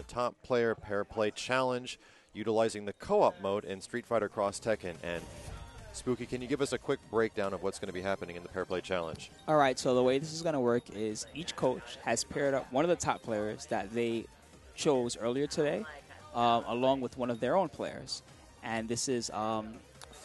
the top player pair play challenge, utilizing the co-op mode in Street Fighter Cross Tekken. And Spooky, can you give us a quick breakdown of what's going to be happening in the pair play challenge? All right, so the way this is going to work is each coach has paired up one of the top players that they chose earlier today, along with one of their own players. And this is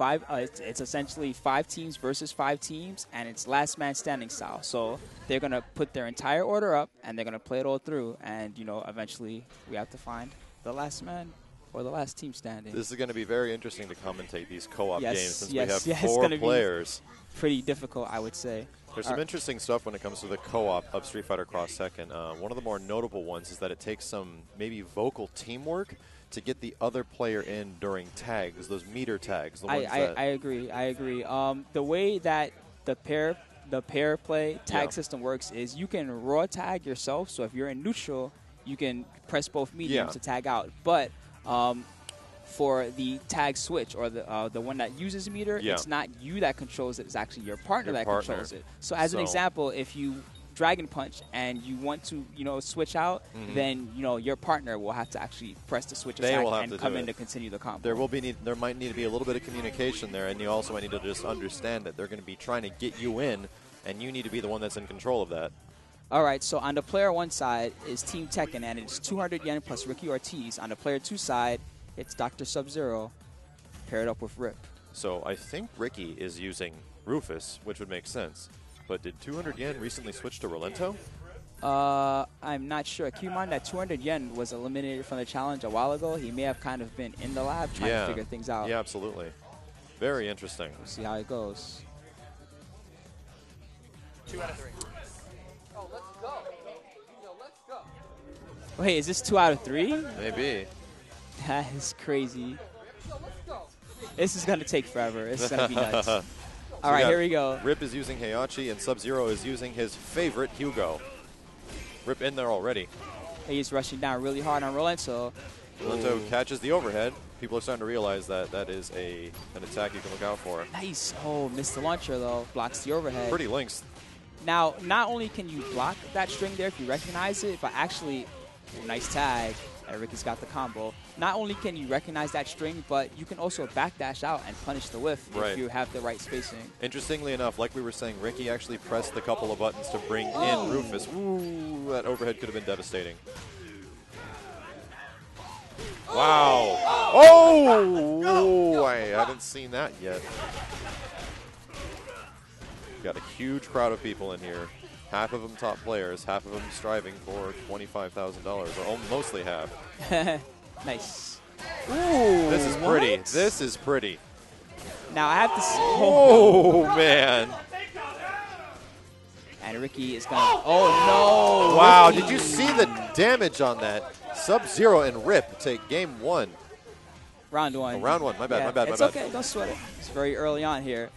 it's essentially 5 teams versus 5 teams, and it's last man standing style. So they're going to put their entire order up, and they're going to play it all through. And, you know, eventually we have to find the last man or the last team standing. This is going to be very interesting to commentate these co-op games since we have it's 4 gonna players. Be pretty difficult, I would say. There's some interesting stuff when it comes to the co-op of Street Fighter Cross Tekken. One of the more notable ones is that it takes some maybe vocal teamwork to get the other player in during tags, those meter tags. The ones I agree. I agree. The way that the pair play tag system works is you can raw tag yourself. So if you're in neutral, you can press both mediums to tag out. But for the tag switch or the one that uses meter, it's not you that controls it. It's actually your partner controls it. So as an example, if you Dragon Punch and you want to, switch out, then, your partner will have to actually press the switch attack and come in to continue the combo. There might need to be a little bit of communication there, and you also might need to just understand that they're going to be trying to get you in, and you need to be the one that's in control of that. All right, so on the player 1 side is Team Tekken, and it's 200 yen plus Ricky Ortiz. On the player 2 side, it's Dr. Sub-Zero paired up with Rip. So I think Ricky is using Rufus, which would make sense. But did 200 yen recently switch to Rolento? I'm not sure. Keep in mind that 200 yen was eliminated from the challenge a while ago. He may have kind of been in the lab trying to figure things out. Yeah, absolutely. Very interesting. We'll see how it goes. 2 out of 3. Oh, let's go. Let's go. Wait, is this 2 out of 3? Maybe. That is crazy. This is going to take forever. This is going to be nuts. All right, here we go. Rip is using Heihachi, and Sub-Zero is using his favorite, Hugo. Rip in there already. He's rushing down really hard on Rolento. Rolento catches the overhead. People are starting to realize that that is an attack you can look out for. Nice. Oh, missed the launcher, though. Blocks the overhead. Pretty links. Now, not only can you block that string there if you recognize it, but actually, nice tag. Ricky's got the combo. Not only can you recognize that string, but you can also backdash out and punish the whiff if you have the right spacing. Interestingly enough, like we were saying, Ricky actually pressed a couple of buttons to bring in Rufus. Ooh, that overhead could have been devastating. Wow. Oh, I haven't seen that yet. Got a huge crowd of people in here. Half of them top players, half of them striving for $25,000, or mostly half. Nice. Ooh, this is pretty. This is pretty. Now I have to see. Oh, man. And Ricky is going to. Oh, no. Wow, Ricky. did you see the damage on that? Sub-Zero and Rip take game 1. Round 1. Oh, round 1. My bad, my bad, it's my bad. Okay, don't sweat it. It's very early on here.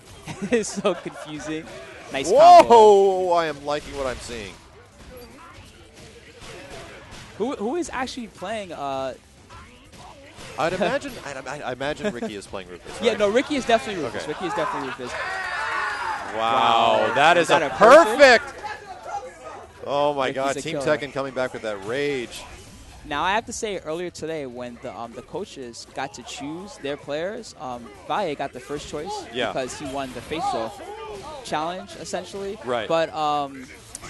It's so confusing. Nice Whoa, combo. I am liking what I'm seeing. Who is actually playing? I'd imagine. I imagine Ricky is playing Rufus. Right? Yeah, no, Ricky is definitely Rufus. Okay. Ricky is definitely Rufus. Wow, that is that a a perfect. Oh my Ricky's God, a Team killer. Tekken coming back with that rage. Now I have to say, earlier today when the coaches got to choose their players, Valle got the first choice because he won the face-off challenge essentially. Right. But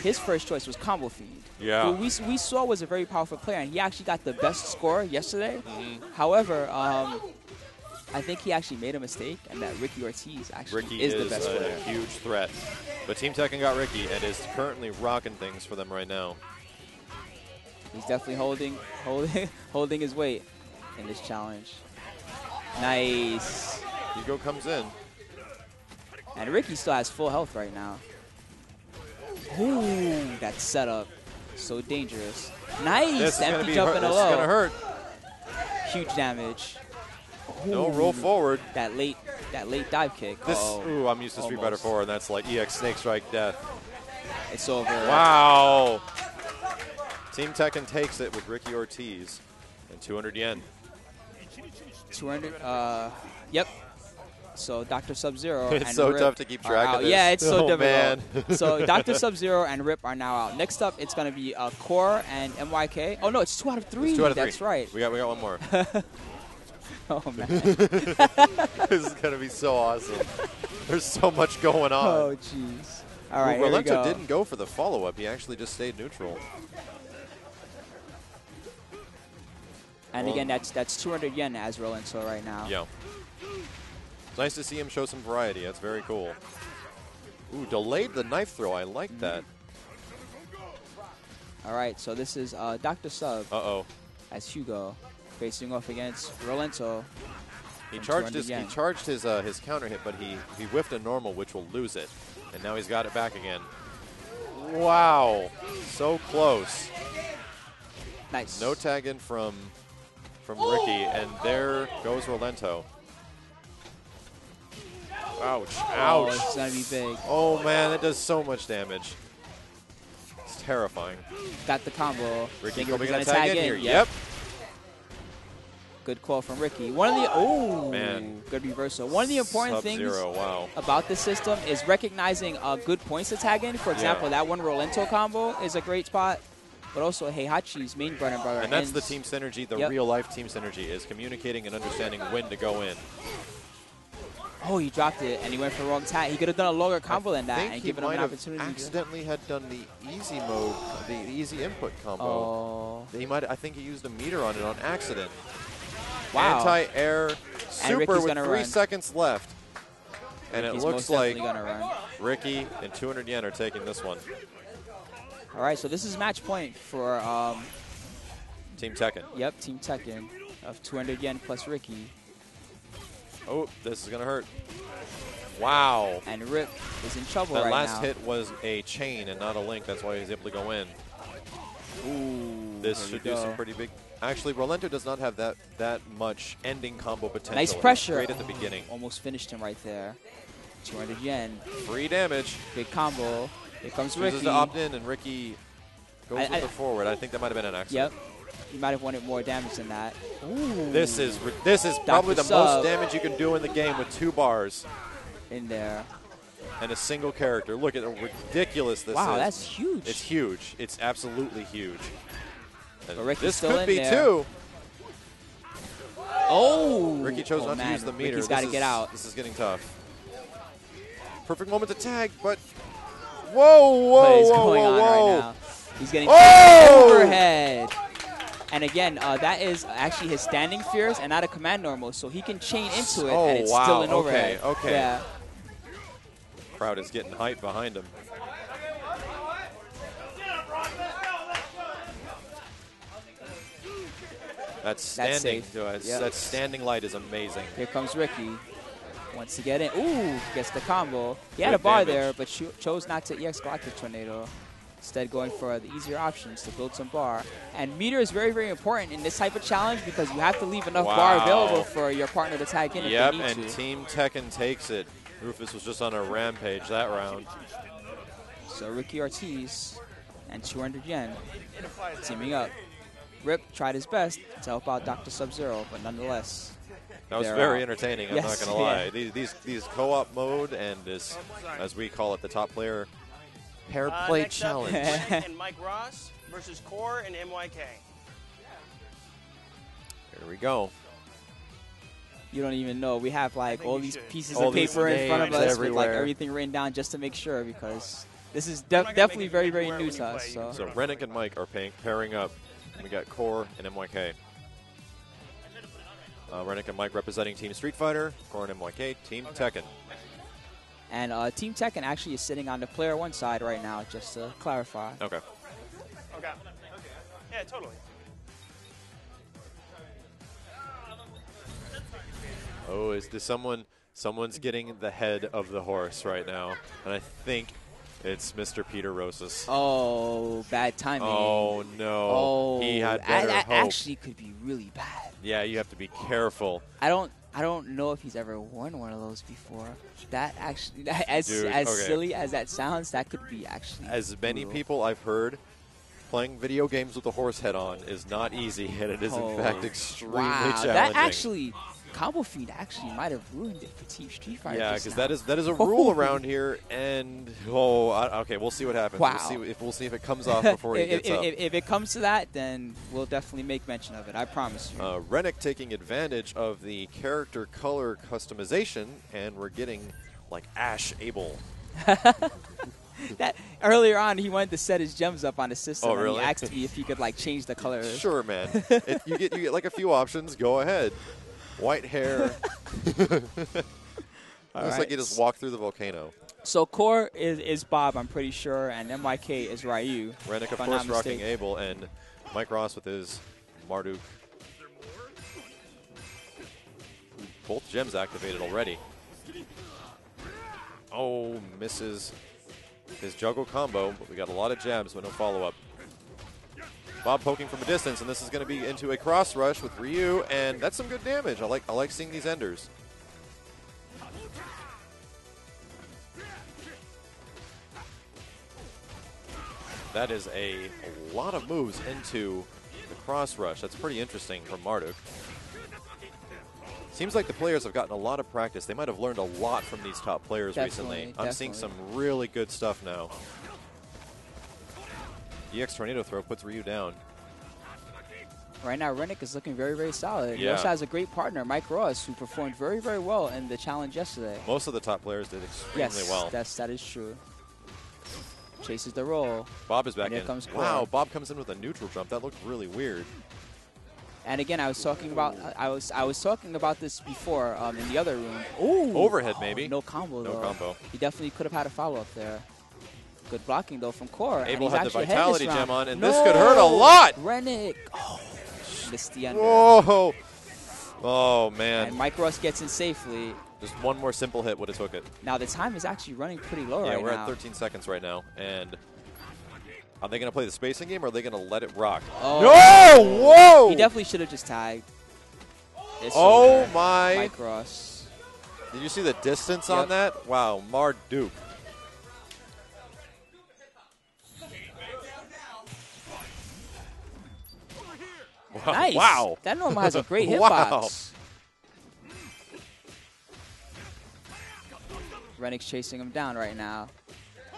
his first choice was Combo Fiend. Yeah. Who we saw was a very powerful player, and he actually got the best score yesterday. However, I think he actually made a mistake, and that Ricky Ortiz actually is the best player. A huge threat. But Team Tekken got Ricky and is currently rocking things for them right now. He's definitely holding his weight in this challenge. Nice. Hugo comes in. And Ricky still has full health right now. Ooh, that setup. So dangerous. Nice. This is Empty jump in a This low. is going to hurt. Huge damage. No, roll forward. That late dive kick. Ooh, I'm used to Street Fighter 4, and that's like EX Snake Strike Death. It's over. Wow. Team Tekken takes it with Ricky Ortiz and 200 yen. 200. Yep. So Dr. Sub-Zero It's and so Rip tough to keep are track of out. this. Yeah, it's so Oh, difficult. man. So Dr. Sub-Zero and Rip are now out. Next up, it's going to be Core and MYK. Oh, no, it's 2 out of 3. It's 2 out of 3. That's right. We got one more. Oh, man. This is going to be so awesome. There's so much going on. Oh, jeez. All right, well, here we go. Rolento didn't go for the follow-up. He actually just stayed neutral. And again, that's 200 yen as Rolento right now. Yeah. It's nice to see him show some variety. That's very cool. Ooh, delayed the knife throw. I like that. All right, so this is Dr. Sub Uh-oh. as Hugo facing off against Rolento. He charged his counter hit, but he whiffed a normal, which will lose it. And now he's got it back again. Wow. So close. Nice. No tag in from Ricky, and there goes Rolento. Ouch. Oh, Ouch. it's going to be big. Oh, man, that does so much damage. It's terrifying. Got the combo. Ricky Think probably Ricky's going to gonna tag in here. Yep. Yep. Good call from Ricky. One of the Man. Good reversal. One of the important things Wow. about this system is recognizing good points to tag in. For example, that one Rolento combo is a great spot. But also Heihachi's main bread and butter. And that's the team synergy, the Yep. real-life team synergy, is communicating and understanding when to go in. Oh, he dropped it, and he went for the wrong tag. He could have done a longer combo than that think and he given him might an have opportunity. accidentally had done the easy mode, the easy input combo. Oh. I think he used a meter on it on accident. Wow. Anti-air super Ricky's with gonna 3 run. seconds left. And Ricky's it looks most like definitely gonna run. Ricky and 200 yen are taking this one. All right, so this is match point for Team Tekken. Yep, Team Tekken of 200 yen plus Ricky. Oh, this is going to hurt. Wow. And Rip is in trouble That right last now. hit was a chain and not a link. That's why he was able to go in. Ooh, This here should we do go. some pretty big. Actually, Rolento does not have that much ending combo potential. Nice He's pressure. great at the beginning. Almost finished him right there. 200 yen. Free damage. Big combo. Here comes Chooses Ricky. to opt in, and Ricky goes with I- the forward. I think that might have been an accident. Yep. He might have wanted more damage than that. Ooh. This is probably the Sub. most damage you can do in the game with 2 bars In there. and a single character. Look at how ridiculous this is. Wow, that's huge. It's huge. It's absolutely huge. And But Ricky's this still could in be there. 2. Oh! Ricky chose Oh, not man. to use the meter. Ricky's got to This get is- out. This is getting tough. Perfect moment to tag, but whoa, whoa, What is whoa, going whoa, on whoa. right now? He's getting Oh! overhead. And again, that is actually his standing fierce and not a command normal, so he can chain into it, Oh, and it's wow. still an overhead. Okay. Yeah. Crowd is getting hype behind him. That's standing. safe. That Yep. standing light is amazing. Here comes Ricky. Wants to get in. Ooh, gets the combo. He had Good a bar damage. there, but chose not to EX Galactic Tornado. Instead, going for the easier options to build some bar. And meter is very, very important in this type of challenge because you have to leave enough bar Wow. available for your partner to tag in Yep, if they need and to. Team Tekken takes it. Rufus was just on a rampage that round. So Ricky Ortiz and 200 yen teaming up. Rip tried his best to help out Dr. Sub-Zero, but nonetheless, That was they're very out. entertaining, I'm Yes, not going to lie. yeah. These co-op mode and this, as we call it, the top player pair play Next up challenge. is Brennan and Mike Ross versus Core and MYK. Here we go. you don't even know. We have like think all we these should. pieces All of these paper in front of names us with like everywhere. everything written down just to make sure because this is not gonna definitely make very, you very wear it new when to you us. play. So. So Rennick and Mike are pairing up. We got Core and MYK. Rennick and Mike representing Team Street Fighter, Core and MYK, Team Tekken. And Team Tekken actually is sitting on the player 1 side right now, just to clarify. Okay. Okay. Yeah, totally. Oh, is this someone's getting the head of the horse right now, and I think it's Mr. Peter Rosas. Oh, bad timing. Oh no! Oh, He had better that hope. actually could be really bad. Yeah, you have to be careful. I don't know if he's ever won one of those before. That actually, as Dude, as okay. silly as that sounds, that could be actually. As many brutal. people I've heard, playing video games with a horse head on is not easy, and it is in fact extremely wow, challenging. that actually, Combo Fiend actually might have ruined it for Team Street Fighter. Yeah, because that is a rule around here, and okay, we'll see what happens. Wow. We'll see if it comes off before he gets up. If it comes to that, then we'll definitely make mention of it. I promise you. Rennick taking advantage of the character color customization, and we're getting like Ash Abel. That earlier on, he wanted to set his gems up on the system. Oh, really? And he asked me if he could like change the color. Sure, man. You get like a few options. Go ahead. White hair. Looks like you just walk through the volcano. So Core is Bob, I'm pretty sure, and MYK is Ryu. Rennick, of course, rocking Abel, and Mike Ross with his Marduk. Both gems activated already. Oh, misses his juggle combo, but we got a lot of jabs, but no follow-up. Bob poking from a distance, and this is going to be into a cross rush with Ryu, and that's some good damage. I like seeing these enders. That is a lot of moves into the cross rush. That's pretty interesting from Marduk. Seems like the players have gotten a lot of practice. They might have learned a lot from these top players recently. I'm seeing some really good stuff now. EX Tornado Throw puts Ryu down. Right now, Rennick is looking very, very solid. He Yeah. also has a great partner, Mike Ross, who performed very, very well in the challenge yesterday. Most of the top players did extremely well. Yes, that is true. Chases the roll. Bob is back And here in. comes Core. Wow, Bob comes in with a neutral jump. That looked really weird. And again, I was talking about this before in the other room. Ooh, Overhead maybe. No combo though. No combo. He definitely could have had a follow up there. Good blocking though from Core. Abel and had he's the actually ahead Vitality this round. gem on, and this could hurt a lot. Rennick. Oh, missed the under. Whoa. Oh, man. And Mike Ross gets in safely. Just one more simple hit would have took it. Now the time is actually running pretty low right now. Yeah, we're at 13 seconds right now. And are they going to play the spacing game, or are they going to let it rock? Oh. No! Whoa! He definitely should have just tagged. It's oh, over. my. Mike Ross. Did you see the distance on that? Wow, Marduk. Wow. Nice. Wow. That normal has a great Wow. hitbox. Rennick's chasing him down right now.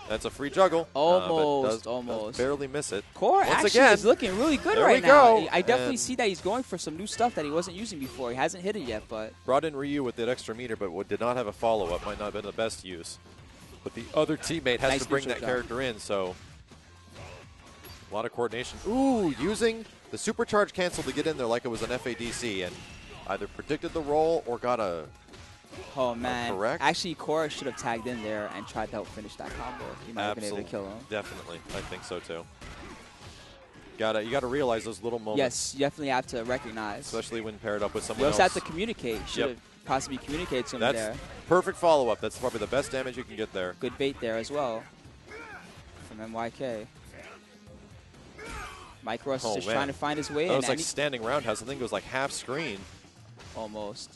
That's a free juggle. Almost, but almost. does barely miss it. Core Once actually again, is looking really good there right we now. go. I definitely And see that he's going for some new stuff that he wasn't using before. He hasn't hit it yet, but brought in Ryu with that extra meter, but did not have a follow-up. Might not have been the best use. But the other teammate has Nice to bring neutral that jump. character in, so a lot of coordination. Ooh, using the supercharge cancel to get in there like it was an FADC, and either predicted the roll or got a oh man. correct. Actually, Core should have tagged in there and tried to help finish that combo. He might have been able to kill him. Definitely, I think so too. You gotta realize those little moments. Yes, you definitely have to recognize. Especially when paired up with someone You else. also have to communicate. Should have possibly communicated to him That's there. perfect follow-up. That's probably the best damage you can get there. Good bait there as well from MYK. Mike Ross is just trying to find his way That in. was like standing roundhouse. I think it was like half screen. Almost.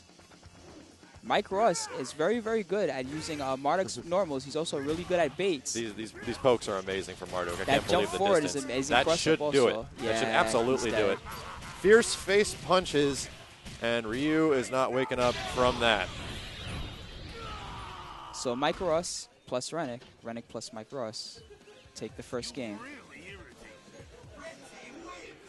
Mike Ross is very, very good at using Marduk's normals. He's also really good at baits. These pokes are amazing from Marduk. I That can't believe jump the forward distance. is that impressive should do it. also. That should Yeah, absolutely he's do dead. it. Fierce face punches, and Ryu is not waking up from that. So Mike Ross plus Rennick. Rennick plus Mike Ross take the first game.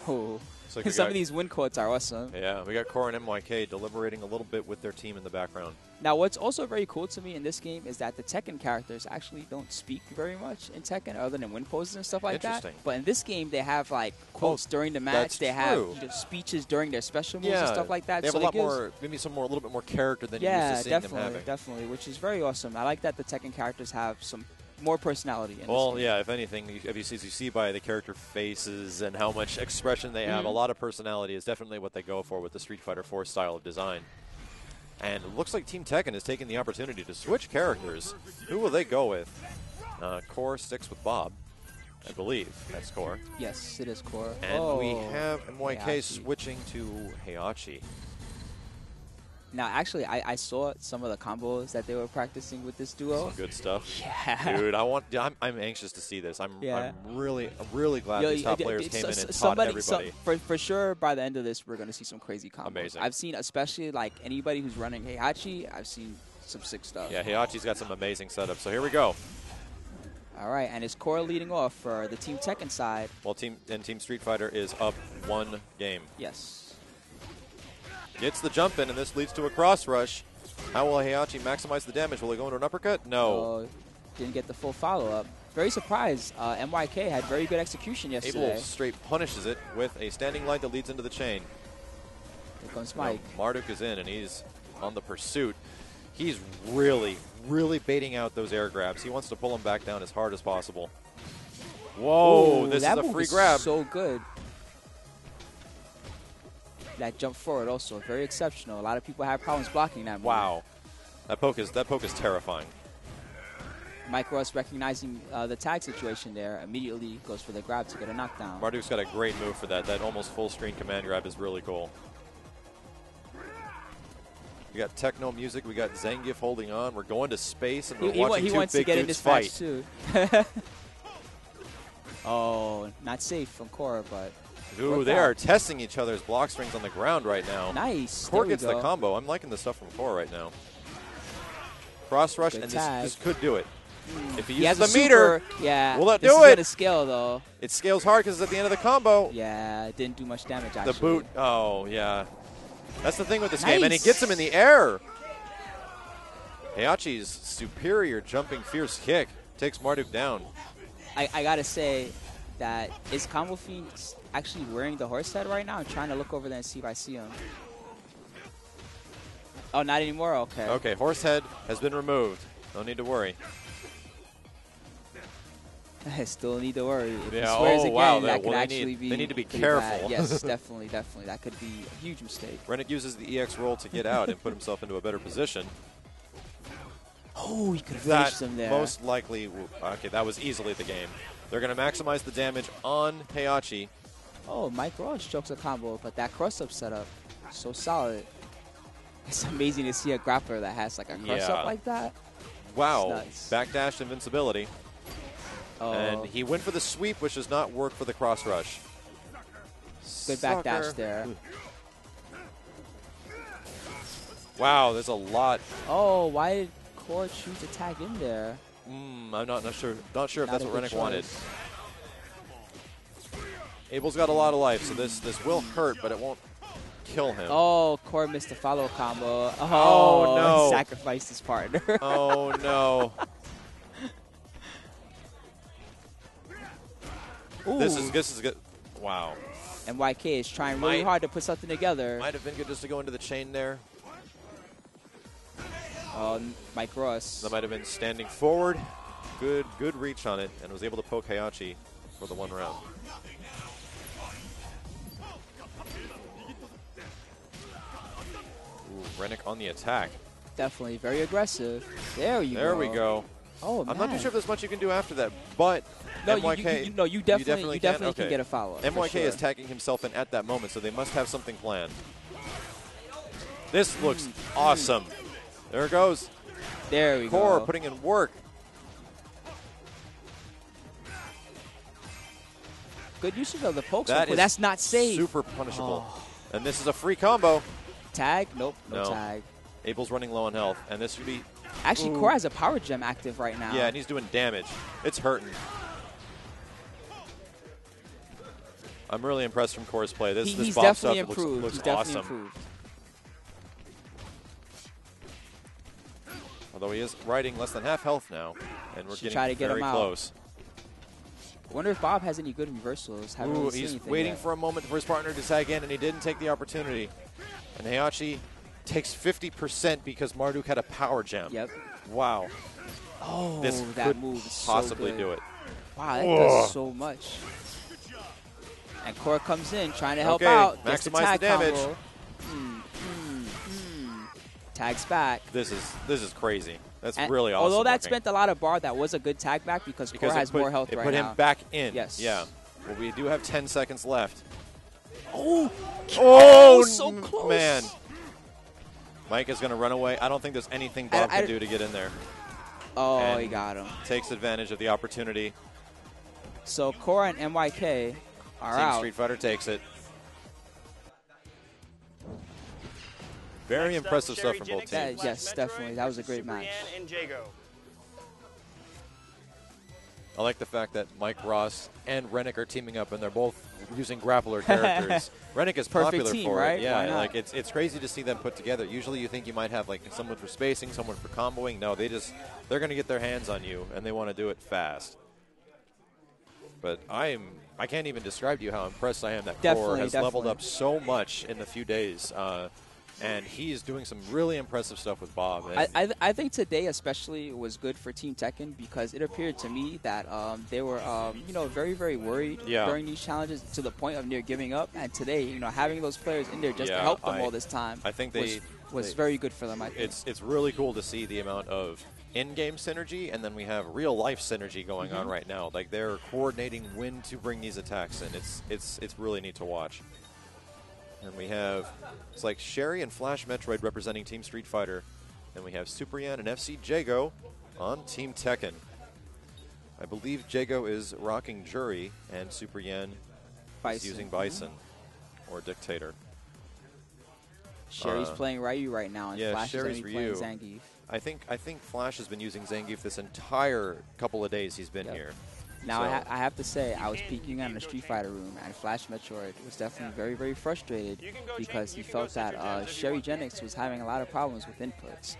Oh. So Some of these win quotes are awesome. Yeah, we got Core and MYK deliberating a little bit with their team in the background. Now, what's also very cool to me in this game is that the Tekken characters actually don't speak very much in Tekken other than win poses and stuff like that. Interesting. But in this game, they have like quotes during the match. They have speeches during their special moves and stuff like that. They have so a lot more, maybe a little bit more character than you're used to seeing them having. Definitely, which is very awesome. I like that the Tekken characters have some more personality in Well, this game. yeah, if anything, as you see by the character faces and how much expression they have, a lot of personality is definitely what they go for with the Street Fighter 4 style of design. And it looks like Team Tekken is taking the opportunity to switch characters. Who will they go with? Core sticks with Bob, I believe. That's Core. Yes, it is Core. And we have MYK Heihachi. switching to Heihachi. Now, actually, I saw some of the combos that they were practicing with this duo. Some good stuff. Yeah. Dude, I'm anxious to see this. I'm really glad Yo, these top players came in and taught somebody, everybody. For sure, by the end of this, we're going to see some crazy combos. Amazing. I've seen, especially like anybody who's running Heihachi, I've seen some sick stuff. Yeah, Heihachi's got some amazing setups. So here we go. All right, and it's Core leading off for the Team Tekken side. Well, Team Street Fighter is up 1 game. Yes. Gets the jump in, and this leads to a cross rush. How will Heihachi maximize the damage? Will he go into an uppercut? No. Didn't get the full follow-up. Very surprised. MYK had very good execution yesterday. Abel straight punishes it with a standing light that leads into the chain. Here comes Mike. Marduk is in, and he's on the pursuit. He's really baiting out those air grabs. He wants to pull him back down as hard as possible. Whoa, this is a free grab. So good. That jump forward also very exceptional. A lot of people have problems blocking that move. Wow, that poke is terrifying. Mike Ross recognizing the tag situation there, immediately goes for the grab to get a knockdown. Marduk's got a great move for that. That almost full screen command grab is really cool. We got techno music. We got Zangief holding on. We're going to space, and we're watching he two wants big to get in dudes this fight. match too. Oh, not safe from Core, but ooh, they are testing each other's block strings on the ground right now. Nice. Core gets the combo. I'm liking the stuff from Core right now. Cross rush, Good and tag. this could do it. If he He has uses the a meter, super, yeah. will it this do is it? gonna scale though. It scales hard because it's at the end of the combo. Yeah, it didn't do much damage actually. The boot, oh yeah. That's the thing with this game, and he Nice. gets him in the air. Heihachi's superior jumping fierce kick takes Marduk down. I gotta say that is Combo Fiend actually wearing the horse head right now? I'm trying to look over there and see if I see him. Oh, not anymore? Okay. Okay, horse head has been removed. No need to worry. I still need to worry. If Yeah, he swears oh, again, wow, that could they actually need- be they need to be pretty careful. bad. Yes, definitely. That could be a huge mistake. Rennick uses the EX roll to get out and put himself into a better position. Oh, he could have That finished him there. most likely, okay, that was easily the game. They're going to maximize the damage on Heihachi. Oh, Mike Ross chokes a combo, but that cross-up setup, so solid. It's amazing to see a grappler that has like a cross-up like that. Wow, It's nuts. backdash invincibility. Oh, And he went for the sweep, which does not work for the cross rush. good Sucker. backdash there. Wow, there's a lot. Oh, why did Core choose to tag in there? I'm not sure. Not sure if Not that's a what good Rennick wanted. choice. Abel's got a lot of life, so this will hurt, but it won't kill him. Oh, Core missed the follow combo. Oh, no. He sacrificed his partner. Oh no. This is good. Wow. MYK is trying really hard to put something together. Might have been good just to go into the chain there. Mike Ross. That might have been standing forward. Good reach on it, and was able to poke Heihachi for the 1 round. Ooh, Rennick on the attack. Definitely very aggressive. There you go. There we go. Oh, I'm not too sure if there's much you can do after that, but No, MYK. you definitely can Okay. get a follow-up. MYK for sure. is tagging himself in at that moment, so they must have something planned. This looks awesome. There it goes. There we Core go. putting in work. Good usage of the pokes. That is That's not safe. Super punishable. And this is a free combo. Tag? Nope. No No. tag. Abel's running low on health, and this should be. Actually, Ooh. Core has a power gem active right now. Yeah, and he's doing damage. It's hurting. I'm really impressed from Core's play. This he's Bob stuff definitely improved. looks He's definitely awesome. improved. Although he is riding less than half health now, and we're Should getting try to get very him out. close. I wonder if Bob has any good reversals. Haven't Ooh, really seen he's anything waiting yet. for a moment for his partner to tag in, and he didn't take the opportunity. And Heihachi takes 50% because Marduk had a power gem. Yep. Wow. Oh, This that could move is possibly so good. do it. Wow, that does so much. And Core comes in trying to help Okay, out. Gets maximize tag the damage. combo. Tags back. This is crazy. That's And really awesome. although that looking. spent a lot of bar, that was a good tag back because Core it has put, more health it right put now. him back in. Yes. Yeah. Well, we do have 10 seconds left. Oh, Oh, so close. man. Mike is going to run away. I don't think there's anything Bob can do to get in there. Oh, And he got him. Takes advantage of the opportunity. So Cora and MYK are Team out. Street Fighter takes it. Very impressive stuff from both teams. Yes, definitely. That was a great match. And Jago. I like the fact that Mike Ross and Rennick are teaming up, and they're both using grappler characters. Rennick is popular team, for right? it. Yeah, like it's crazy to see them put together. Usually, you think you might have like someone for spacing, someone for comboing. No, they're going to get their hands on you, and they want to do it fast. But I can't even describe to you how impressed I am that Core has leveled up so much in the few days. And he's doing some really impressive stuff with Bob. I think today especially was good for Team Tekken because it appeared to me that they were very, very worried during these challenges to the point of near giving up. And today, having those players in there just to help them all this time, I think was very good for them. I think it's really cool to see the amount of in-game synergy, and then we have real-life synergy going on right now. Like they're coordinating when to bring these attacks in. It's really neat to watch. And we have, it's like Sherry and Flash Metroid representing Team Street Fighter. And we have Super Yan and FC Jago on Team Tekken. I believe Jago is rocking Jury, and Super Yan is using Bison or Dictator. Sherry's playing Ryu right now, and Flash Sherry's is playing Zangief. I think Flash has been using Zangief this entire couple of days he's been here. Now, I have to say, I was peeking on the Street Fighter room, and Flash Metroid was definitely very, very frustrated because he felt that Sherry Jennings was having a lot of problems with inputs.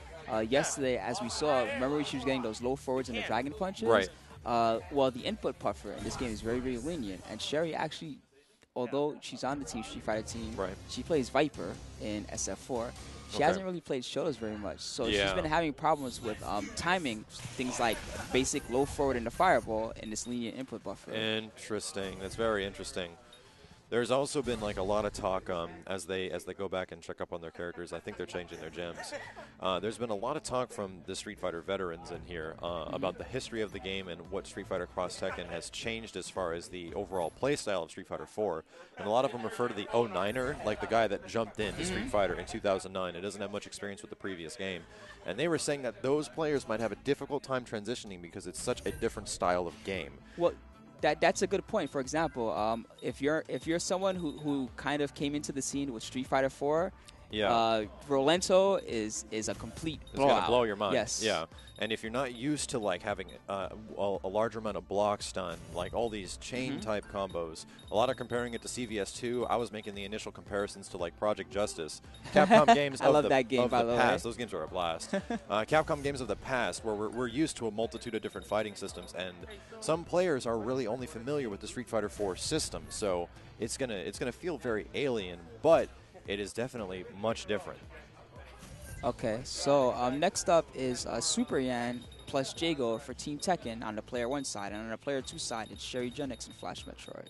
Yesterday, as we saw, remember she was getting those low forwards and the dragon punches? Right. Well, the input buffer in this game is very, very lenient, and Sherry actually, although she's on the Team Street Fighter team, she plays Viper in SF4. She hasn't really played Shotos very much, so she's been having problems with timing things like basic low forward and the fireball in this lenient input buffer. Interesting. That's very interesting. There's also been like a lot of talk as they go back and check up on their characters. I think they're changing their gems. There's been a lot of talk from the Street Fighter veterans in here about the history of the game and what Street Fighter Cross Tekken has changed as far as the overall playstyle of Street Fighter 4. And a lot of them refer to the 09er, like the guy that jumped into Street Fighter in 2009. It doesn't have much experience with the previous game. And they were saying that those players might have a difficult time transitioning because it's such a different style of game. Well, that's a good point. For example, if you're someone who kind of came into the scene with Street Fighter 4, Rolento is a complete blowout. It's going to blow your mind. Yes. Yeah. And if you're not used to like having a larger amount of blocks done, like all these chain type combos, a lot of comparing it to CVS2. I was making the initial comparisons to like Project Justice, Capcom games. I love that game, by the past. Those games are a blast. Capcom games of the past, where we're used to a multitude of different fighting systems, and some players are really only familiar with the Street Fighter 4 system, so it's gonna feel very alien, but it is definitely much different. Okay, so next up is Super Yan plus Jago for Team Tekken on the player 1 side, and on the player 2 side, it's Sherry Jennings and Flash Metroid.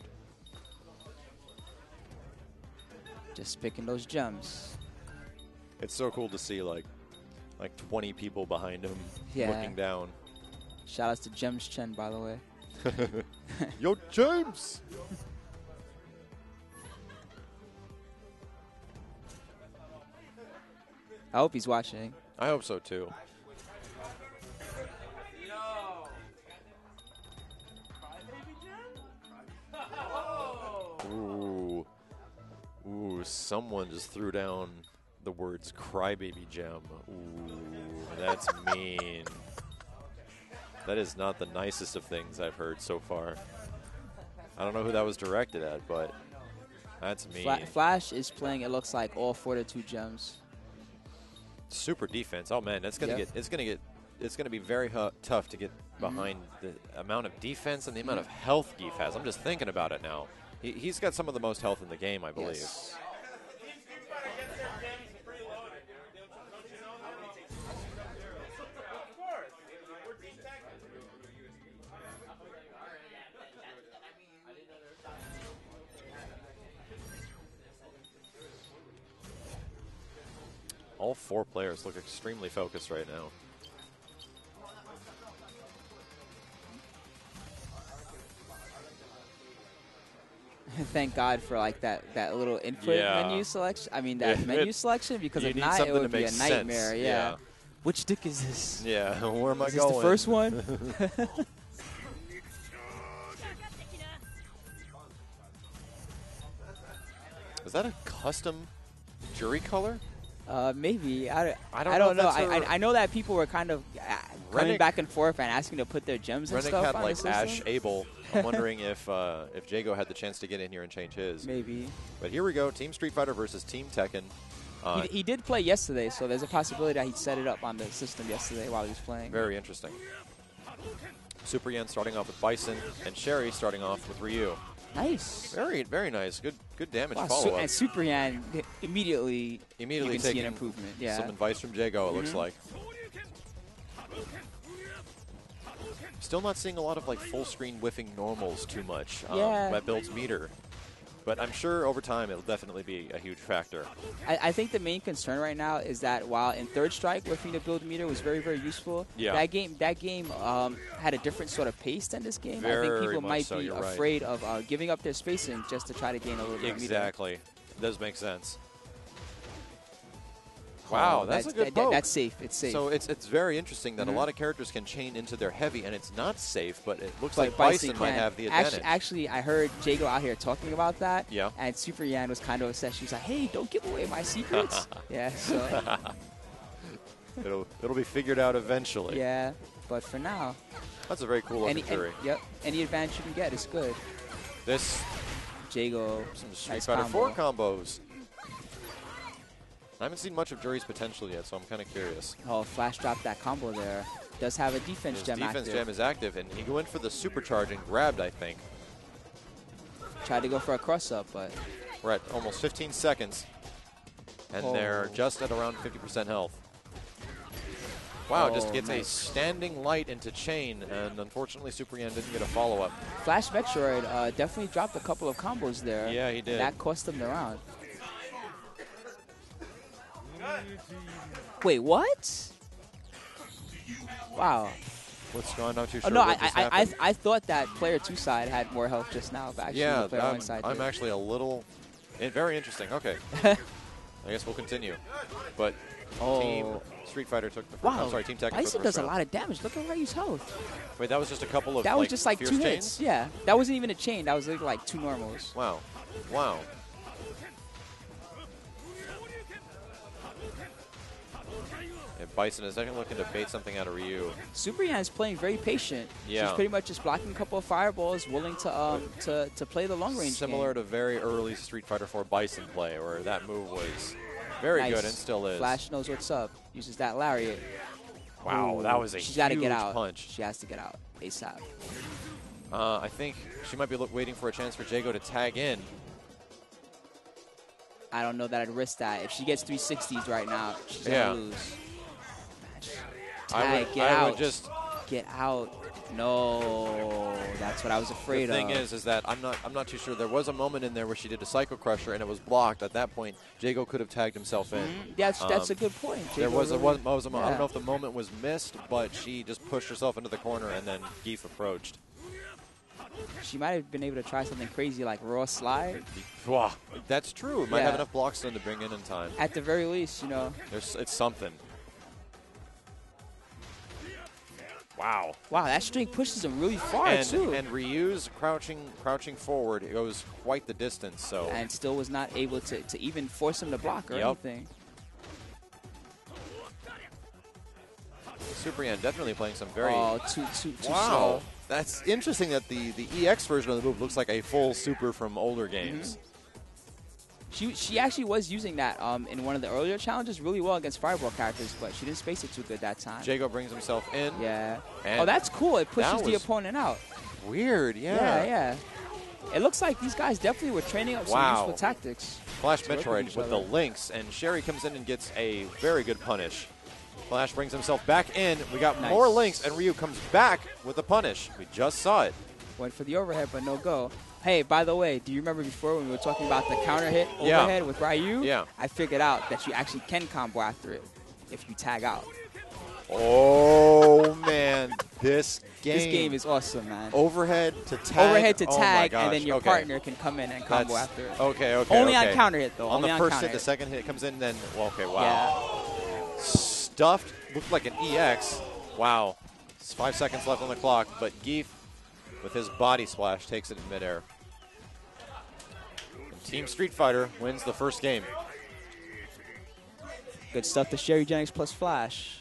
Just picking those gems. It's so cool to see like 20 people behind him looking down. Shout outs to James Chen, by the way. Yo, James! I hope he's watching. I hope so too. Ooh, someone just threw down the words crybaby gem. Ooh, that's mean. That is not the nicest of things I've heard so far. I don't know who that was directed at, but that's mean. Flash is playing, it looks like, all Fortitude gems. Super defense. Oh man, it's gonna be very tough to get behind the amount of defense and the amount of health Geef has. I'm just thinking about it now. He's got some of the most health in the game, I believe. Yes. All 4 players look extremely focused right now. Thank God for like that little input menu selection. I mean that menu selection, because if not, it would be a nightmare. Yeah. Which stick is this? Yeah. Where am I is going? This the first one? Is that a custom jury color? Maybe. I don't know. know. I know that people were kind of coming back and forth and asking to put their gems and stuff had on like the system. Ash Abel. I'm wondering if Jago had the chance to get in here and change his. Maybe. But here we go. Team Street Fighter versus Team Tekken. He did play yesterday, so there's a possibility that he set it up on the system yesterday while he was playing. Very interesting. Super Yen starting off with Bison, and Sherry starting off with Ryu. Nice. Very, very nice. Good damage Wow, follow-up. and Super Yan immediately you can taking see an improvement. Yeah. some advice from Jago, it looks like. Still not seeing a lot of like full-screen whiffing normals too much. That builds meter. But I'm sure over time it'll definitely be a huge factor. I think the main concern right now is that while in Third Strike, whiffing the build meter was very, very useful, that game had a different sort of pace than this game. I think people might be afraid of giving up their spacing just to try to gain a little bit of meter. Exactly. It does make sense. Wow, that's a good poke. That's safe. It's safe. So it's very interesting that a lot of characters can chain into their heavy, and it's not safe, but it looks like Bison might have the advantage. Actually, I heard Jago out here talking about that, Yeah. and Super Yan was kind of upset. She was like, hey, don't give away my secrets. Yeah, so. It'll be figured out eventually. Yeah, but for now. That's a very cool looking jury. Yep, any advantage you can get is good. This Jago, some Street Fighter 4 combos. I haven't seen much of Jury's potential yet, so I'm kind of curious. Oh, flash dropped that combo there. Does have a defense gem active. Defense gem is active, and he went for the supercharge and grabbed, I think. Tried to go for a cross-up, but... We're at almost 15 seconds, and they're just at around 50% health. Wow, just gets a standing light into chain, and unfortunately Super Yan didn't get a follow-up. Flash Metroid definitely dropped a couple of combos there. Yeah, he did. That cost him the round. Wait, what? Wow. What's going on? Not too sure. No, I thought that player 2 side had more health just now, but actually the player 1 side I'm did. actually a little... very interesting. Okay. I guess we'll continue. But Team Street Fighter took the first... Wow. I'm sorry, Team Tekken Bison does a lot of damage. Look at Ryu's health. Wait, that was just a couple of That was just like 2 hits. chains? Yeah. That wasn't even a chain. That was like 2 normals. Wow. Wow. And Bison is definitely looking to bait something out of Ryu. Super Yan is playing very patient. Yeah. She's pretty much just blocking a couple of fireballs, willing to play the long range Similar game. to very early Street Fighter 4 Bison play, where that move was very good and still is. Flash knows what's up. Uses that lariat. Wow, that was a She's got to huge get out. punch. She has to get out ASAP. I think she might be waiting for a chance for Jago to tag in. I don't know that I'd risk that. If she gets 360s right now, she's going to lose. Tag, get out. Get out. No, that's what I was afraid of. The thing is that I'm not too sure. There was a moment in there where she did a Psycho Crusher and it was blocked. At that point, Jago could have tagged himself in. That's a good point. There was a moment. I don't know if the moment was missed, but she just pushed herself into the corner and then Geef approached. She might have been able to try something crazy like raw slide. Wow, that's true. It might have enough block stun to bring in time. At the very least, you know. It's something. Wow. Wow, that string pushes him really far, too. And Ryu's crouching forward. It goes quite the distance. So and still was not able to even force him to block or anything. Super Yan definitely playing some very... too wow. That's interesting that the EX version of the move looks like a full super from older games. She actually was using that in one of the earlier challenges really well against Fireball characters, but she didn't space it too good that time. Jago brings himself in. Yeah. And that's cool. It pushes the opponent out. Weird, Yeah. It looks like these guys definitely were training up some useful tactics. Flash Metroid with the links, and Sherry comes in and gets a very good punish. Flash brings himself back in. We got more links, and Ryu comes back with the punish. We just saw it. Went for the overhead, but no go. Hey, by the way, do you remember before when we were talking about the counter hit overhead with Ryu? Yeah. I figured out that you actually can combo after it if you tag out. Oh, man. This game is awesome, man. Overhead to tag. Overhead to Oh, tag, my gosh. and then your Okay. partner can come in and combo That's- after. Okay. Only on counter hit, though. On Only the on first counter hit, the hit. second hit comes in, then, well, okay, wow. Yeah. Stuffed, looked like an EX. Wow. It's 5 seconds left on the clock, but Geef, with his body splash, takes it in midair. And Team Street Fighter wins the first game. Good stuff to Sherry Jennings plus Flash.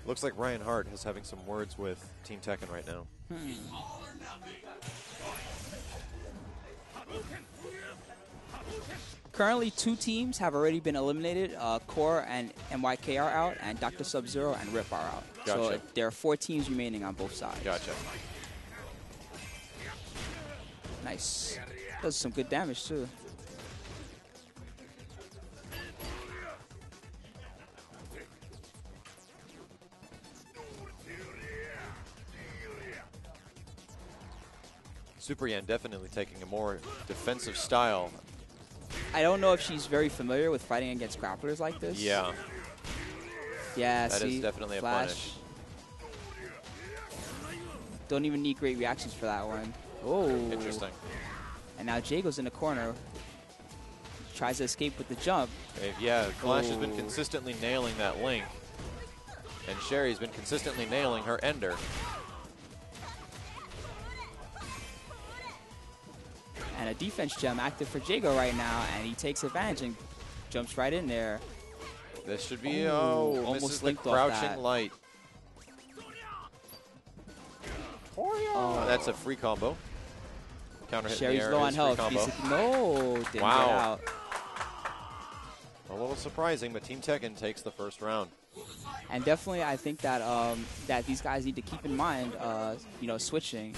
Looks like Ryan Hart is having some words with Team Tekken right now. Currently, 2 teams have already been eliminated. Core and MYK are out, and Dr. Sub-Zero and Rip are out. Gotcha. So there are 4 teams remaining on both sides. Gotcha. Nice. Does some good damage, too. Super Yan definitely taking a more defensive style. I don't know if she's very familiar with fighting against grapplers like this. Yeah. Yeah, That see? is definitely a Flash. punish. Don't even need great reactions for that one. Oh. Interesting. And now Jago's in the corner. Tries to escape with the jump. Yeah, Flash has been Oh. consistently nailing that link. And Sherry's been consistently nailing her ender. And a defense gem active for Jago right now, and he takes advantage and jumps right in there. This should be, Almost misses the linked off crouching that. light. Oh. That's a free combo. Counter hit in Sherry's the air low on is free health. combo. No, didn't Wow. get out. A little surprising, but Team Tekken takes the first round. And definitely, I think that that these guys need to keep in mind, switching.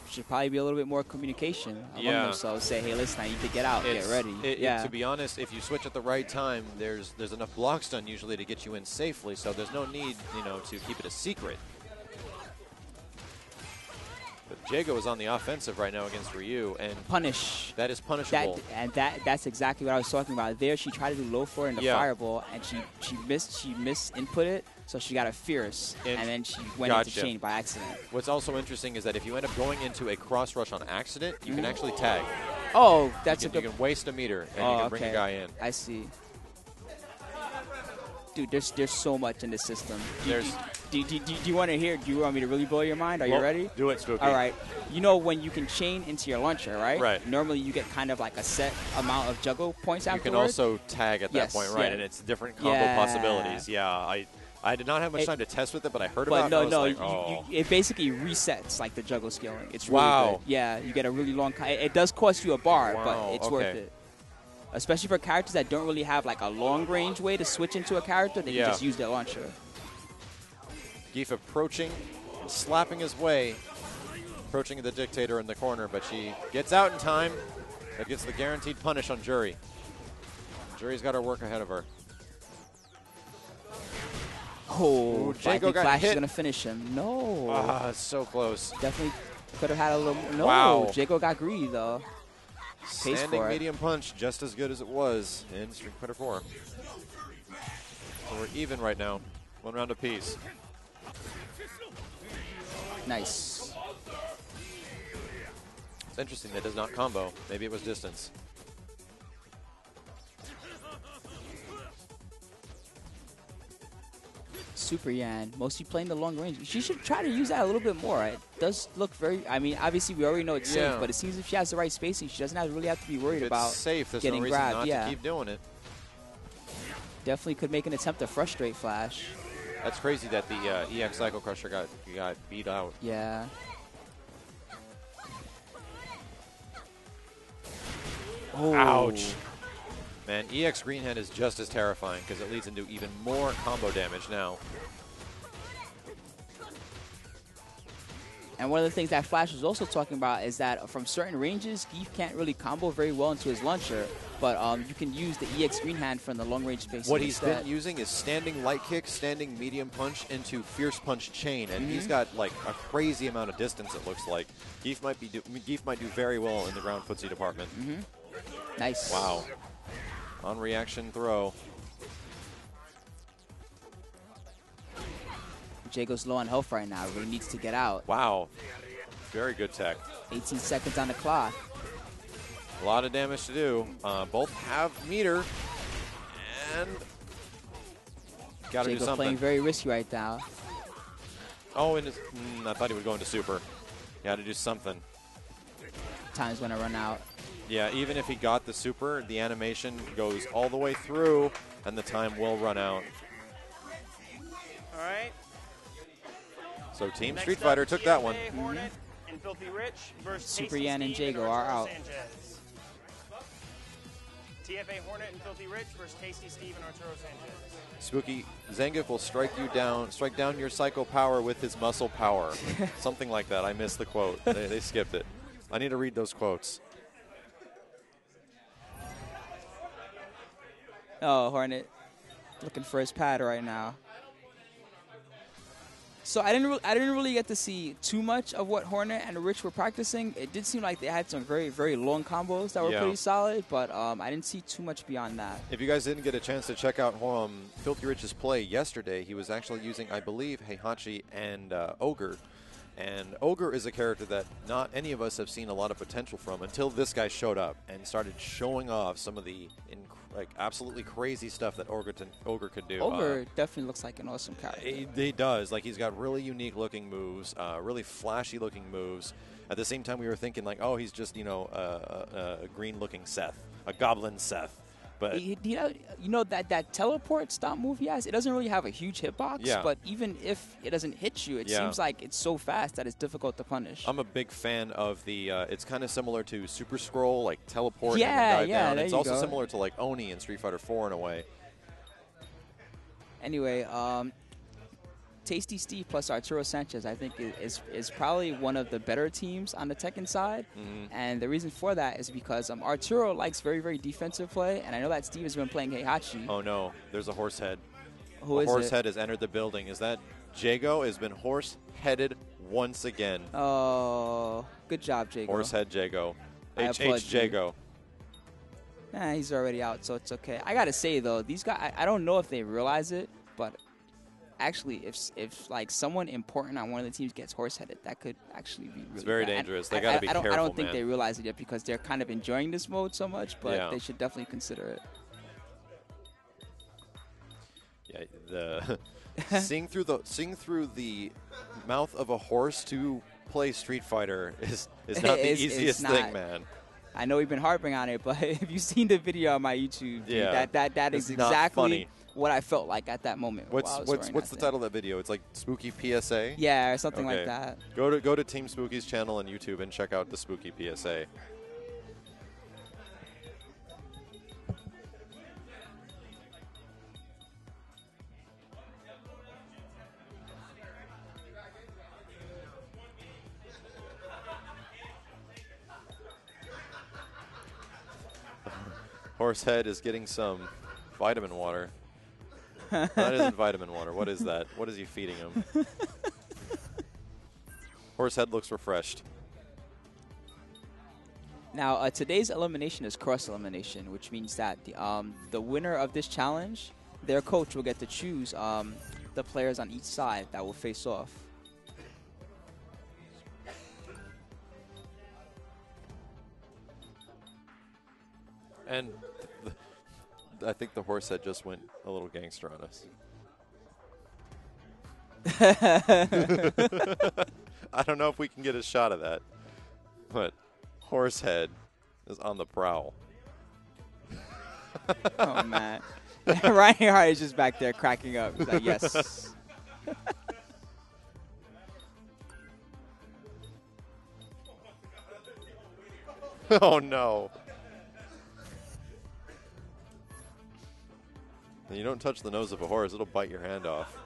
Should probably be a little bit more communication among themselves. Say, hey, listen, I need to get out, get ready. To be honest, if you switch at the right time, there's enough blocks done usually to get you in safely, so there's no need, to keep it a secret. But Jago is on the offensive right now against Ryu, and Punish. that is punishable. That's exactly what I was talking about. There, she tried to do low floor in the fireball, and she missed input it, so she got a fierce, and then she went into chain by accident. What's also interesting is that if you end up going into a cross rush on accident, you can actually tag. Oh, that's you can waste a meter, and you can bring a guy in. I see. Dude, there's so much in this system. Do you want to hear? Do you want me to really blow your mind? Are you ready? Do it, Spooky. All right. When you can chain into your launcher, right? Right. Normally you get kind of like a set amount of juggle points afterwards. You can also tag at that point, right? Yeah. And it's different combo possibilities. Yeah, I did not have much time to test with it, but I heard about it. It basically resets like the juggle scaling. It's really Wow. good. Yeah, you get a really long. It does cost you a bar, Wow, but it's worth it. Especially for characters that don't really have like a long range way to switch into a character, they can just use their launcher. Geef approaching, slapping his way, approaching the Dictator in the corner, but she gets out in time. That gets the guaranteed punish on Jury. Jury's got her work ahead of her. Oh, Jago got Flash is hit. going to finish him. No. So close. Definitely could have had a little. No. Wow. Jago got greedy, though. Pays Standing for it. medium punch, just as good as it was in Street Fighter 4. So we're even right now. 1 round apiece. Nice. It's interesting that does not combo. Maybe it was distance. Super Yan, mostly playing the long range. She should try to use that a little bit more. It does look very. I mean, obviously we already know it's safe, but it seems if she has the right spacing, she doesn't really have to be worried about safe. There's getting no reason grabbed. not to keep doing it. Definitely could make an attempt to frustrate Flash. That's crazy that the EX Cycle Crusher got beat out. Yeah. Oh. Ouch. Man, EX Greenhead is just as terrifying because it leads into even more combo damage now. And one of the things that Flash was also talking about is that from certain ranges, Geef can't really combo very well into his launcher, but you can use the EX Green Hand from the long range space. What he's been using is standing light kick, standing medium punch into fierce punch chain, and he's got like a crazy amount of distance. It looks like Geef might do very well in the ground footsie department. Nice. Jago's low on health right now. Really needs to get out. Wow. Very good tech. 18 seconds on the clock. A lot of damage to do. Both have meter. And got to do Jago something. playing very risky right now. Oh, and I thought he would go into super. Got to do something. Time's going to run out. Yeah, even if he got the super, the animation goes all the way through, and the time will run out. All right. So Team Next Street up, Fighter took that one. TFA Hornet and Filthy Rich versus Super Tasty Yan and Steve Jago are Arturo out. Sanchez. TFA Hornet and Filthy Rich versus Tasty Steve and Arturo Sanchez. Spooky, Zangief will strike down your psycho power with his muscle power. Something like that. I missed the quote. They skipped it. I need to read those quotes. Oh, Hornet looking for his pad right now. So I didn't really get to see too much of what Hornet and Rich were practicing. It did seem like they had some very, very long combos that were pretty solid, but I didn't see too much beyond that. If you guys didn't get a chance to check out Filthy Rich's play yesterday, he was actually using, I believe, Heihachi and Ogre. And Ogre is a character that not any of us have seen a lot of potential from until this guy showed up and started showing off some of the absolutely crazy stuff that Ogre could do. Ogre definitely looks like an awesome character. He does. Like, he's got really unique looking moves, really flashy looking moves. At the same time, we were thinking like, oh, he's just, a green looking Seth, a goblin Seth. But that teleport stop move he has, it doesn't really have a huge hitbox, but even if it doesn't hit you, it seems like it's so fast that it's difficult to punish. I'm a big fan of the, it's kind of similar to Super Scroll, like teleport and dive down. There it's you also go. similar to like Oni in Street Fighter 4 in a way. Anyway, Tasty Steve plus Arturo Sanchez, I think, is probably one of the better teams on the Tekken side. And the reason for that is because Arturo likes very, very defensive play, and I know that Steve has been playing Heihachi. Oh, no. There's a horse head. Who is it? Horse head has entered the building. Is that Jago has been horse-headed once again. Oh, good job, Jago. Horse head Jago. HH Jago. He's already out, so it's okay. I got to say, though, these guys, I don't know if they realize it, but actually, if like someone important on one of the teams gets horse-headed, that could actually be it's very bad. dangerous. They got to be careful, I don't think man. they realize it yet because they're kind of enjoying this mode so much, but they should definitely consider it. Yeah, seeing through the mouth of a horse to play Street Fighter is not the easiest thing, man. I know we've been harping on it, but if you've seen the video on my YouTube, that is exactly what I felt like at that moment. What's the title of that video? It's like Spooky PSA? Yeah, or something like that. Go to Team Spooky's channel on YouTube and check out the Spooky PSA. Horsehead is getting some vitamin water. That isn't vitamin water. What is that? What is he feeding him? Horsehead looks refreshed. Now, today's elimination is cross-elimination, which means that the winner of this challenge, their coach will get to choose the players on each side that will face off. And I think the horsehead just went a little gangster on us. I don't know if we can get a shot of that, but horsehead is on the prowl. Oh, man. Ryan Hart is just back there cracking up. He's like, yes. Oh, no. And you don't touch the nose of a horse, it'll bite your hand off.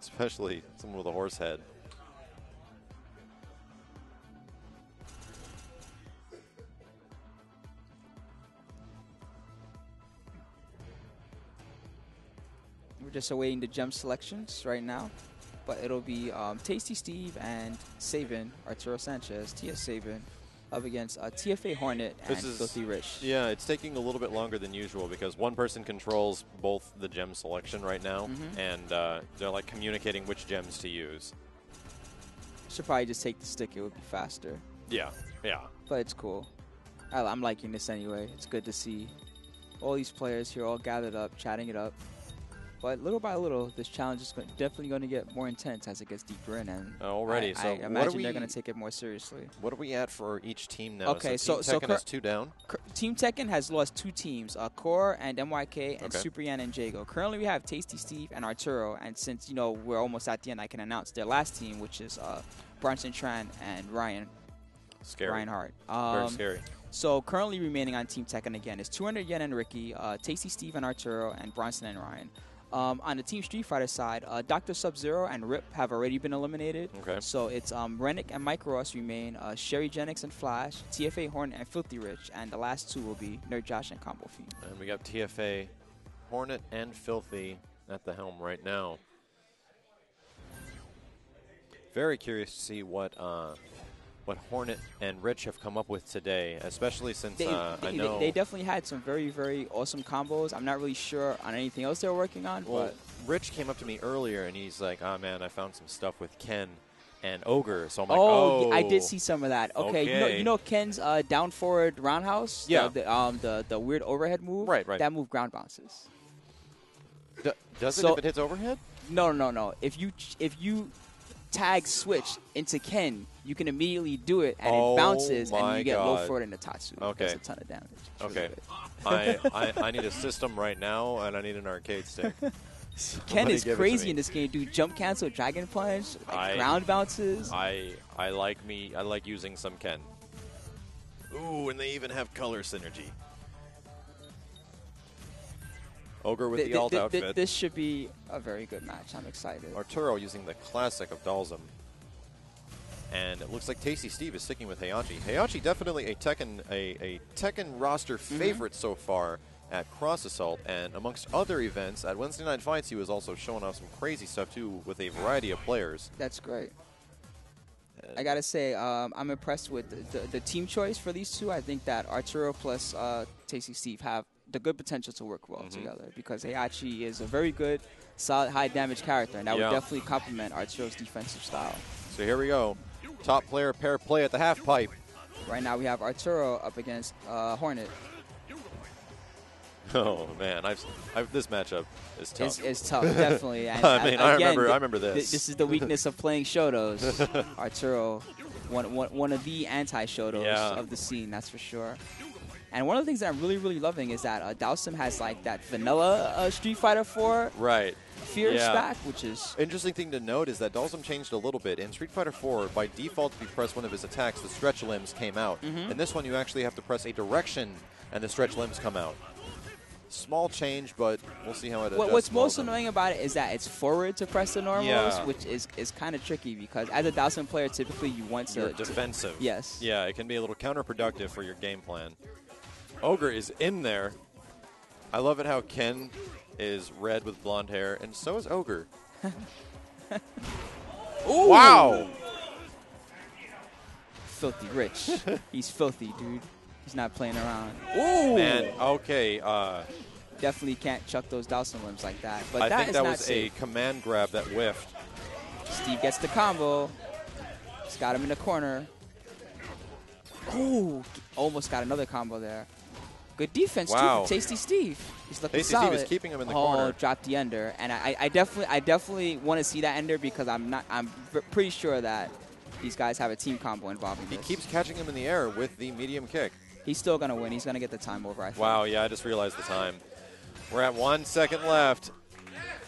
Especially someone with a horse head. We're just awaiting the gem selections right now. But it'll be Tasty Steve and Saban, Arturo Sanchez, TS Saban, up against TFA Hornet and Filthy Rich. Yeah, it's taking a little bit longer than usual because one person controls both the gem selection right now, and they're like communicating which gems to use. Should probably just take the stick. It would be faster. Yeah, yeah. But it's cool. I'm liking this anyway. It's good to see all these players here all gathered up, chatting it up. But little by little, this challenge is definitely going to get more intense as it gets deeper in. And already, I imagine they're going to take it more seriously. What are we at for each team now? Okay, so Tekken has 2 down. Team Tekken has lost 2 teams, Core and MYK and Super Yan and Jago. Currently, we have Tasty Steve and Arturo. And since, you know, we're almost at the end, I can announce their last team, which is Bronson Tran and Ryan. Scary. Ryan Hart. Very scary. So currently remaining on Team Tekken again is 200 Yen and Ricky, Tasty Steve and Arturo, and Bronson and Ryan. On the Team Street Fighter side, Dr. Sub-Zero and Rip have already been eliminated. Okay. So it's Rennick and Mike Ross remain, Sherry Genix and Flash, TFA Hornet and Filthy Rich, and the last 2 will be Nerd Josh and Combo Fiend. And we got TFA Hornet and Filthy at the helm right now. Very curious to see what Hornet and Rich have come up with today, especially since I know they definitely had some very, very awesome combos. I'm not really sure on anything else they're working on. Well, but Rich came up to me earlier, and he's like, "Oh man, I found some stuff with Ken and Ogre." So I'm like, "Oh, I did see some of that." Okay. You know Ken's down forward roundhouse. Yeah. The weird overhead move. Right. That move ground bounces. Does it if it hits overhead? No. If you tag switch into Ken, you can immediately do it, and it bounces, and you get low forward into Tatsu. Okay. That's a ton of damage. Okay. I need a system right now, and I need an arcade stick. Ken is crazy in this game, dude. Jump cancel, dragon punch, ground bounces. I like using some Ken. Ooh, and they even have color synergy. Ogre with the alt outfit. This should be a very good match. I'm excited. Arturo using the classic of Dalsum. And it looks like Tasty Steve is sticking with Heihachi. Heihachi definitely a Tekken roster favorite so far at Cross Assault. And amongst other events, at Wednesday Night Fights, he was also showing off some crazy stuff too with a variety of players. That's great. I gotta say, I'm impressed with the team choice for these two. I think that Arturo plus Tasty Steve have the good potential to work well together, because Heihachi is a very good, solid, high damage character, and that would definitely complement Arturo's defensive style. So here we go. Top player pair play at the half pipe. Right now we have Arturo up against Hornet. Oh man, this matchup is tough. It's tough, definitely. And I again, remember this. This is the weakness of playing Shotos. Arturo, one of the anti-Shotos of the scene, that's for sure. And one of the things that I'm really, really loving is that Dalsum has like that vanilla Street Fighter 4 fear stack, which is... Interesting thing to note is that Dalsum changed a little bit. In Street Fighter 4, by default, if you press one of his attacks, the stretch limbs came out. In this one, you actually have to press a direction, and the stretch limbs come out. Small change, but we'll see how it adjusts. What's most annoying about it is that it's forward to press the normals, which is kind of tricky, because as a Dalsum player, typically you want to... You're defensive. Yes. Yeah, it can be a little counterproductive for your game plan. Ogre is in there. I love it how Ken is red with blonde hair, and so is Ogre. Ooh. Wow! Filthy Rich. He's filthy, dude. He's not playing around. Ooh! Man, okay. Definitely can't chuck those Dalsum limbs like that. But I think that was safe. a command grab that whiffed. Steve gets the combo. He's got him in the corner. Ooh! Almost got another combo there. Good defense, too, for Tasty Steve. He's looking solid. Tasty Steve is keeping him in the corner. Oh, dropped the ender. And I definitely want to see that ender, because I'm pretty sure that these guys have a team combo involving this. He keeps catching him in the air with the medium kick. He's still going to win. He's going to get the time over, I think. Wow, yeah, I just realized the time. We're at 1 second left.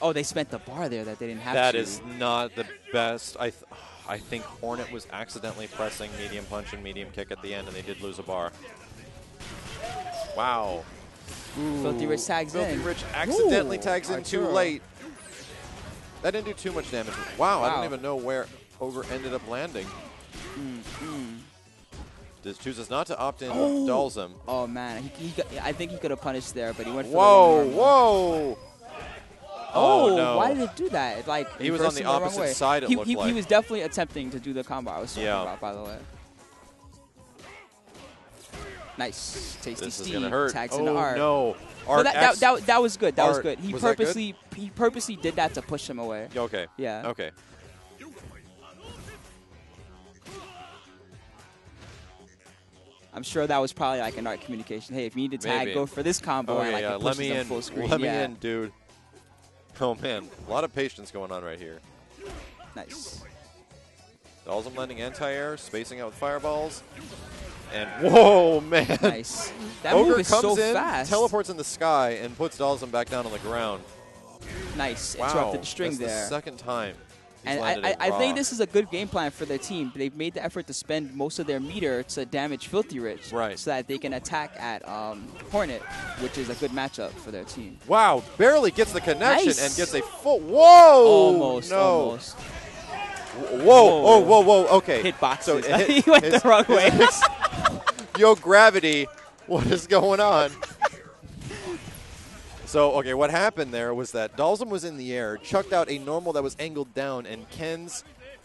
Oh, they spent the bar there that they didn't have to. That is not the best. I think Hornet was accidentally pressing medium punch and medium kick at the end, and they did lose a bar. Wow. Ooh. Filthy Rich tags in. Filthy Rich accidentally tags in too late. That didn't do too much damage. Wow, I don't even know where Ogre ended up landing. Chooses not to opt in Dalsum. Oh, man. I think he could have punished there, but he went for Whoa, the whoa. Oh, no. Why did it do that? Like, he was on the opposite side, it looked like. He was definitely attempting to do the combo I was talking about, by the way. Nice. Tasty This is Steve gonna hurt. tags Oh into Art. no! No, Art that was good. That was Art, good. He was that good? purposely did that to push him away. Okay. Yeah. Okay. I'm sure that was probably like an Art communication. Hey, if you need to tag, Maybe. go for this combo and like it Let pushes me them in. full screen. Let me yeah. in, dude. Oh man, a lot of patience going on right here. Nice. Dalsum landing anti-air, spacing out with fireballs. And whoa, man. Nice. That Ogre move is comes so in, fast. teleports in the sky, and puts Dalsum back down on the ground. Nice. Wow. Interrupted the string That's there. the second time. he's And landed a I think raw. this is a good game plan for their team. They've made the effort to spend most of their meter to damage Filthy Rich, Right. so that they can attack at Hornet, which is a good matchup for their team. Wow, barely gets the connection Nice. and gets a full. Whoa! Almost, no. almost. Whoa! Whoa! Okay. Hitboxes. So He went the wrong way. Yo, gravity! What is going on? So, okay, what happened there was that Dalsum was in the air, chucked out a normal that was angled down, and Ken's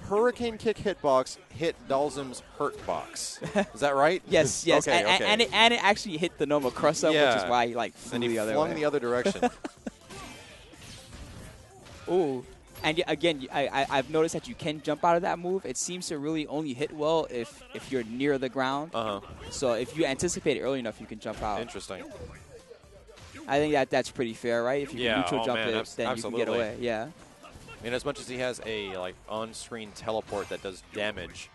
Hurricane Kick hitbox hit Dalsum's hurt box. Is that right? Yes. Okay, and it actually hit the normal cross up, which Yeah. is why he like flew And he the other flung way. the other direction. Ooh. And again, I've noticed that you can jump out of that move. It seems to really only hit well if you're near the ground. Uh-huh. So if you anticipate it early enough, you can jump out. Interesting. I think that's pretty fair, right? If you Yeah, can neutral oh jump man, it, then absolutely. you can get away. Yeah. I mean, as much as he has a on-screen teleport that does damage.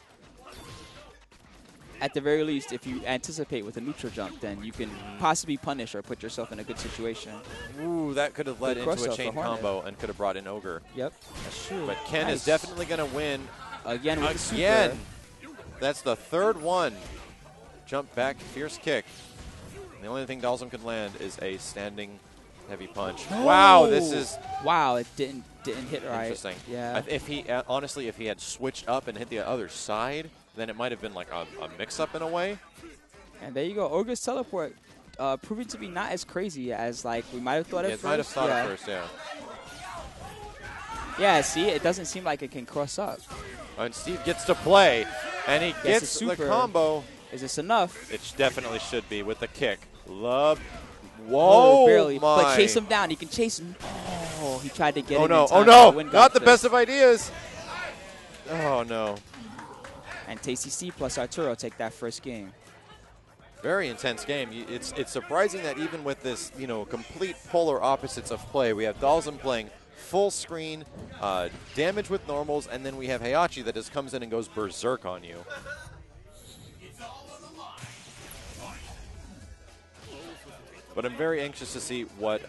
At the very least, if you anticipate with a neutral jump, then you can possibly punish or put yourself in a good situation. Ooh, that could have led Good into cross a up chain for Hornet. combo and could have brought in Ogre. Yep, that's true. But Ken Nice. is definitely going to win Again with the super. again. That's the third one. Jump back, fierce kick. The only thing Dalsum can land is a standing heavy punch. No! Wow, this is Wow, it didn't hit right. interesting. Yeah. If he honestly, if he had switched up and hit the other side, then it might have been like a mix-up in a way. And there you go. Ogre's teleport proving to be not as crazy as like we might have thought at Yeah, first. might have thought yeah. at first, yeah. Yeah, see, it doesn't seem like it can cross up. And Steve gets to play, and he a gets the super. combo. Is this enough? It definitely should be with the kick. Love. Oh, Whoa, barely. my. But chase him down. He can chase him. Oh, he tried to get Oh him no! in time Oh for no! the wind Not the guard best fist. of ideas. Oh no! And Tasty C plus Arturo take that first game. Very intense game. It's surprising that even with this, complete polar opposites of play, we have Dalsum playing full screen, damage with normals, and then we have Heihachi that just comes in and goes berserk on you. But I'm very anxious to see what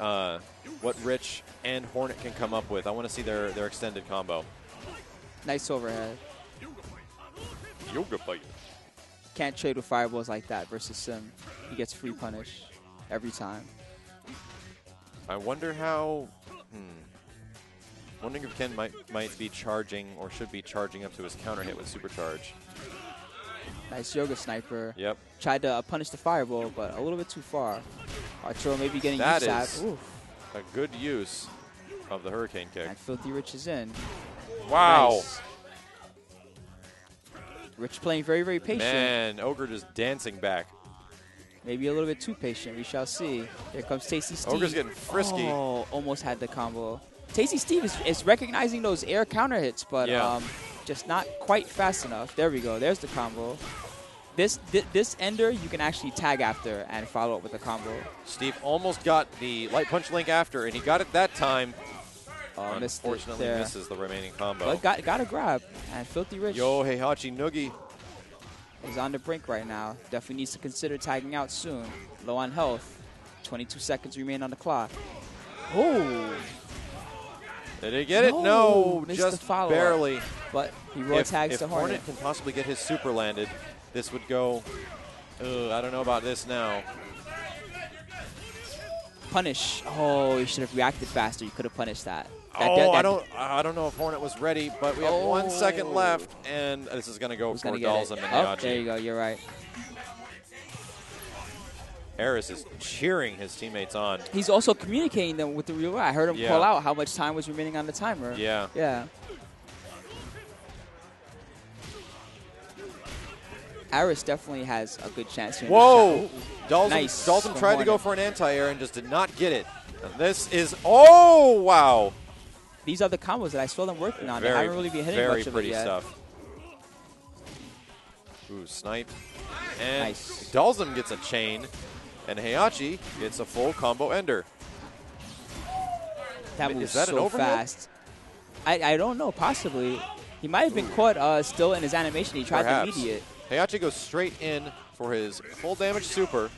Rich and Hornet can come up with. I want to see their extended combo. Nice overhead. Yoga fight. Can't trade with fireballs like that versus Sim. He gets free punish every time. I wonder how. Wondering if Ken might be charging or should be charging up to his counter hit with supercharge. Nice yoga sniper. Yep. Tried to punish the fireball, but a little bit too far. Arturo maybe getting That used to is that. Oof. a good use of the hurricane kick. And Filthy Rich is in. Wow. Nice. Rich playing very, very patient. Man, Ogre just dancing back. Maybe a little bit too patient. We shall see. Here comes Tasty Steve. Ogre's getting frisky. Oh, almost had the combo. Tasty Steve is recognizing those air counter hits, but Yeah. just not quite fast enough. There we go. There's the combo. This ender you can actually tag after and follow up with a combo. Steve almost got the light punch link after, and he got it that time. Missed it Unfortunately, there. misses the remaining combo. But got a grab. And Filthy Rich Yo, Heihachi Noogie. is on the brink right now. Definitely needs to consider tagging out soon. Low on health. 22 seconds remain on the clock. Oh, Did he get it? No, missed just the follow-up. barely. but he raw tags If to Hornet. Hornet can possibly get his super landed, this would go. I don't know about this now. Punish. Oh, he should have reacted faster. You could have punished that. I don't know if Hornet was ready, but we have 1 second left, and this is going to go for Gonna get Dalsum it. and Oh, Heihachi. there you go. You're right. Eris is cheering his teammates on. He's also communicating them with the real. I heard him Yeah. call out how much time was remaining on the timer. Yeah. Yeah. Harris definitely has a good chance here. Whoa! Nice Dalton from tried to go Hornet. for an anti-air and just did not get it. And this is, oh, wow. These are the combos that I saw them working on. They haven't really been hitting very much of it pretty yet. stuff. Ooh, snipe. And Nice. Dalzum gets a chain, and Heihachi gets a full combo ender. That Is moves that an so overhead? fast. I don't know, possibly. He might have been caught still in his animation. He tried Perhaps. the immediate. Heihachi goes straight in for his full damage super.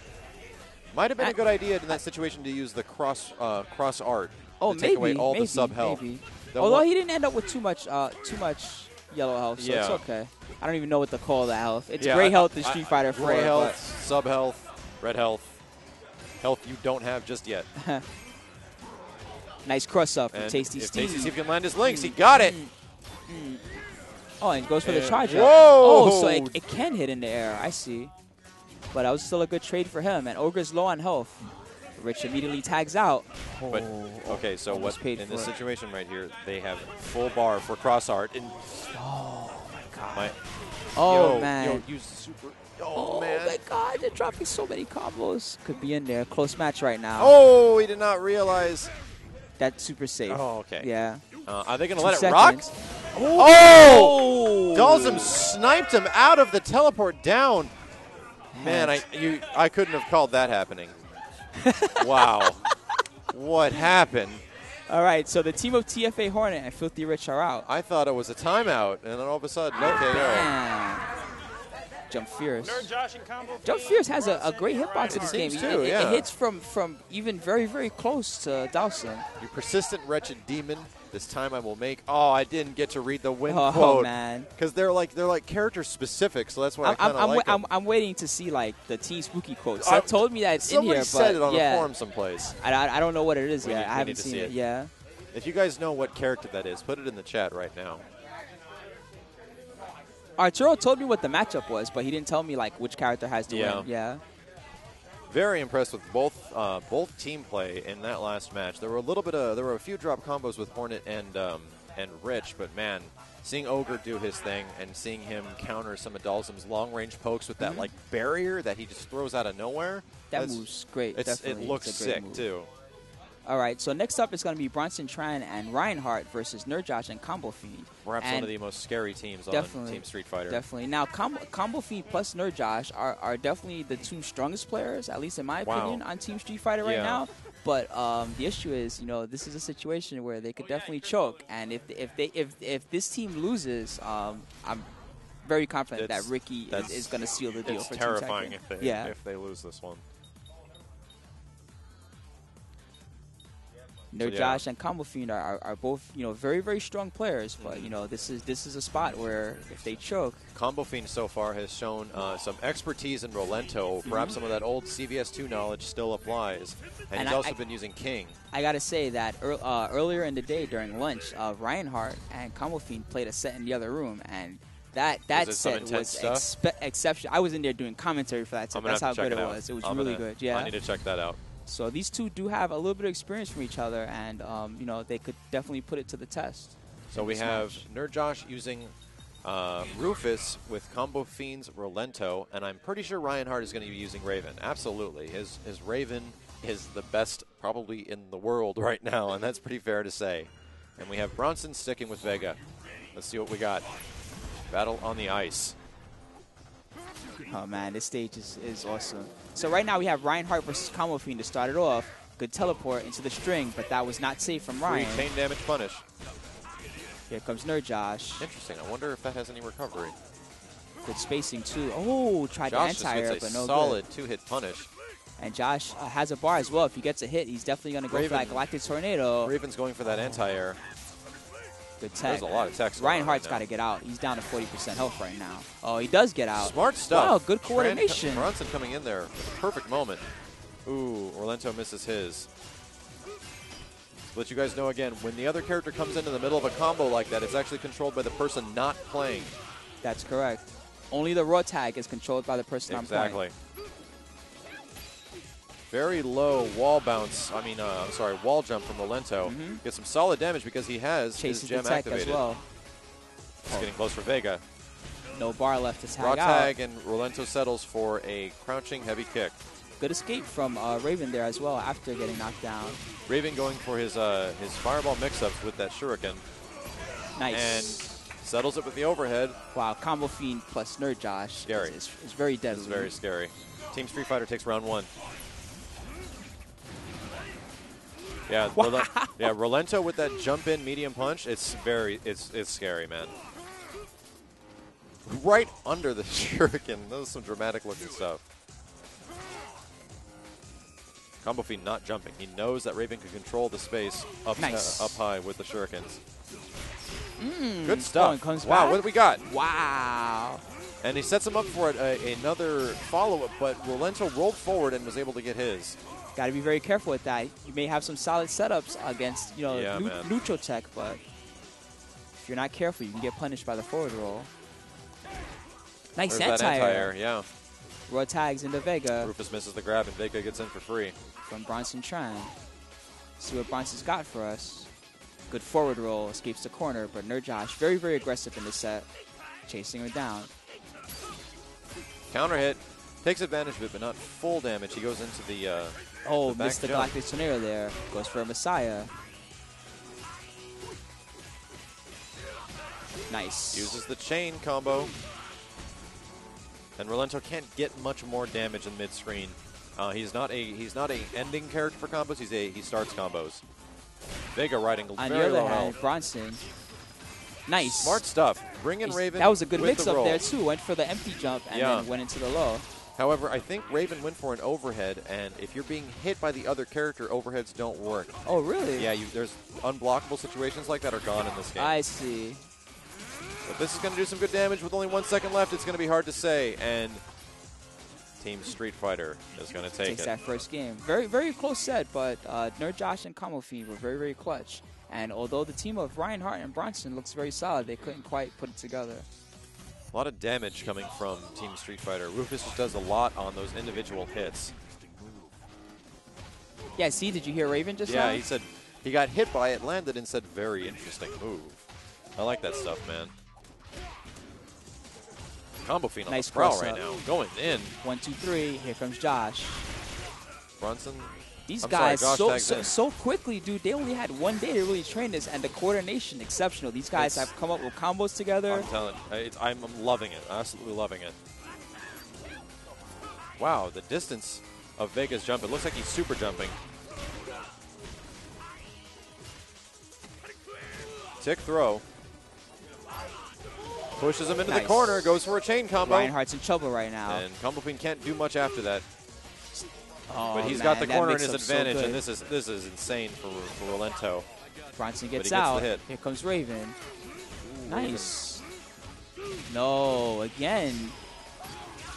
Might have been a good idea in that situation to use the cross art Oh, to maybe. take away all maybe, the sub health. maybe. The Although one- he didn't end up with too much yellow health, so it's Yeah. okay. I don't even know what to call that health. It's Yeah, gray health in Street Fighter 4. Gray health, sub health, red health, health you don't have just yet. Nice cross up from And Tasty if Steve. Tasty Steve can land his links, he got it. Oh, and goes for the And- charge up. Whoa! Oh, so it can hit in the air. I see. But that was still a good trade for him. And Ogre's low on health. Rich immediately tags out. But okay, so almost what paid in for this it. situation right here, they have full bar for cross art. And Oh, my God. my, Oh, yo, man. yo, use super. Oh, man. my God. They're dropping so many combos. Could be in there. Close match right now. Oh, he did not realize. That's super safe. Oh, okay. Yeah. Are they going to 2 let it seconds. rock? Oh! Dalzum sniped him out of the teleport down. Man, I couldn't have called that happening. Wow. What happened? All right, so the team of TFA Hornet and Filthy Rich are out. I thought it was a timeout, and then all of a sudden, okay, yo. Man. Jump Fierce. Nerd Josh and Combo. Jump Fierce has a great hitbox in this game. seems to, It yeah. hits from even very, very close to Dawson. You persistent, wretched demon. This time I will make. Oh, I didn't get to read the win Oh, quote. man. Because they're like character specific, so that's why I kind of like them. I'm waiting to see like the Team Spooky quotes. That told me that it's in Somebody here, said but it on yeah, a forum someplace. I don't know what it is We yet. need- I we haven't need to seen see it. it. Yeah. If you guys know what character that is, put it in the chat right now. Arturo told me what the matchup was, but he didn't tell me like which character has to Yeah. win. Yeah. Very impressed with both team play in that last match. There were a few drop combos with Hornet and Rich, but man, seeing Ogre do his thing and seeing him counter some of Dalzum's long range pokes with that like barrier that he just throws out of nowhere. That that's- move's great. It Definitely. looks It's a great sick move. too. All right, so next up is going to be Bronson Tran and Reinhardt versus Nerdjosh and Combo Fiend. Perhaps and one of the most scary teams on definitely, Team Street Fighter. Definitely. Now, Combo Fiend plus Nerdjosh are definitely the two strongest players, at least in my opinion, on Team Street Fighter right Yeah. now. But the issue is, this is a situation where they could definitely choke, and if this team loses, I'm very confident that Ricky is going to seal the deal It's for terrifying Team if Tekken. if they lose this one. Nerdjosh and Combo Fiend are both very, very strong players, but this is a spot where if they choke, Combo Fiend so far has shown some expertise in Rolento. Perhaps some of that old CVS2 knowledge still applies. And he's also been using King. I got to say that earlier in the day during lunch, Reinhardt and Combo Fiend played a set in the other room, and that set was exceptional. I was in there doing commentary for that set. That's how good it was. It was really good. Yeah. I need to check that out. So these two do have a little bit of experience from each other, and they could definitely put it to the test. So we have Nerdjosh using Rufus with Combo Fiend's Rolento, and I'm pretty sure Reinhardt is going to be using Raven. Absolutely. His Raven is the best probably in the world right now, and that's pretty fair to say. And we have Bronson sticking with Vega. Let's see what we got. Battle on the ice. Oh, man, this stage is awesome. So right now we have Reinhardt versus Combo Fiend to start it off. Good teleport into the string, but that was not safe from Ryan. Free chain damage punish. Here comes Nerdjosh. Interesting. I wonder if that has any recovery. Good spacing, too. Oh, tried to Josh just anti-air, gets but a no solid good. two-hit punish. And Josh has a bar as well. If he gets a hit, he's definitely going to go for that Galactic Tornado. Raven's going for that anti-air. Good tech. There's a lot of text. Reinhardt's got to get out. He's down to 40% health right now. Oh, he does get out. Smart stuff. Wow, good coordination. Bronson coming in there at the perfect moment. Ooh, Rolento misses his. To let you guys know again, when the other character comes into the middle of a combo like that, it's actually controlled by the person not playing. That's correct. Only the raw tag is controlled by the person on point. Exactly. Very low wall bounce. Wall jump from Rolento. Gets some solid damage because he has his Chases the gem tech activated. as well. He's getting close for Vega. No bar left to tag Raw out. tag, and Rolento settles for a crouching heavy kick. Good escape from Raven there as well after getting knocked down. Raven going for his fireball mix-ups with that shuriken. Nice. And settles it with the overhead. Wow, Combo Fiend plus Nerd Josh. Scary. It's very deadly. It's very scary. Team Street Fighter takes round 1. Yeah, Wow. yeah, Rolento with that jump in medium punch, it's scary, man. Right under the shuriken. That was some dramatic looking stuff. Combo Fiend not jumping. He knows that Raven can control the space up high with the shurikens. Good stuff. Comes wow, back. what do we got? Wow. And he sets him up for another follow-up, but Rolento rolled forward and was able to get his. Got to be very careful with that. You may have some solid setups against, neutral tech, but if you're not careful, you can get punished by the forward roll. Nice There's that anti-air. Yeah. Raw tags into Vega Rufus misses the grab, and Vega gets in for free. from Bronson Tran. See what Bronson's got for us. Good forward roll, escapes the corner, but Nerd Josh very, very aggressive in this set, chasing her down. Counter hit, takes advantage of it, but not full damage. He goes into the Missed the jump. Galactic Tornado there. Goes for a Messiah. Nice. Uses the chain combo. And Rolento can't get much more damage in mid-screen. He's not a ending character for combos. He starts combos. Vega riding On very the low other hand, health. Bronson. Nice. Smart stuff. Bring in Raven. That was a good with mix the up roll. there too. Went for the empty jump and then went into the low. However, I think Raven went for an overhead, and if you're being hit by the other character, overheads don't work. Oh, really? Yeah, there's unblockable situations like that are gone in this game. I see. But this is going to do some good damage with only 1 second left. It's going to be hard to say, and Team Street Fighter is going to take Takes it. that first game. Very, very close set, but Nerd Josh and Combo Fiend were very, very clutch. And although the team of Ryan Hart and Bronson looks very solid, they couldn't quite put it together. A lot of damage coming from Team Street Fighter. Rufus just does a lot on those individual hits. Yeah, see, did you hear Raven just now? Yeah, he said he got hit by it, landed, and said, very interesting move. I like that stuff, man. Combo Fiend on Nice the prowl cross right up. now. Going in. 1, 2, 3. Here comes Josh. Bronson. These I'm guys sorry, Josh tags in. so quickly, dude. They only had 1 day to really train this, and the coordination exceptional. These guys have come up with combos together. I'm telling you, I'm loving it. Absolutely loving it. Wow, the distance of Vega's jump. It looks like he's super jumping. Tick throw. Pushes him into the Nice. corner, goes for a chain combo. Ryan Hart's in trouble right now. And Combo Fiend can't do much after that. Oh, But he's man, got the that corner in his mix-up's so advantage, good. and this is insane for Rolento. Bronson But gets he gets out. the hit. Here comes Raven. Nice. No, again.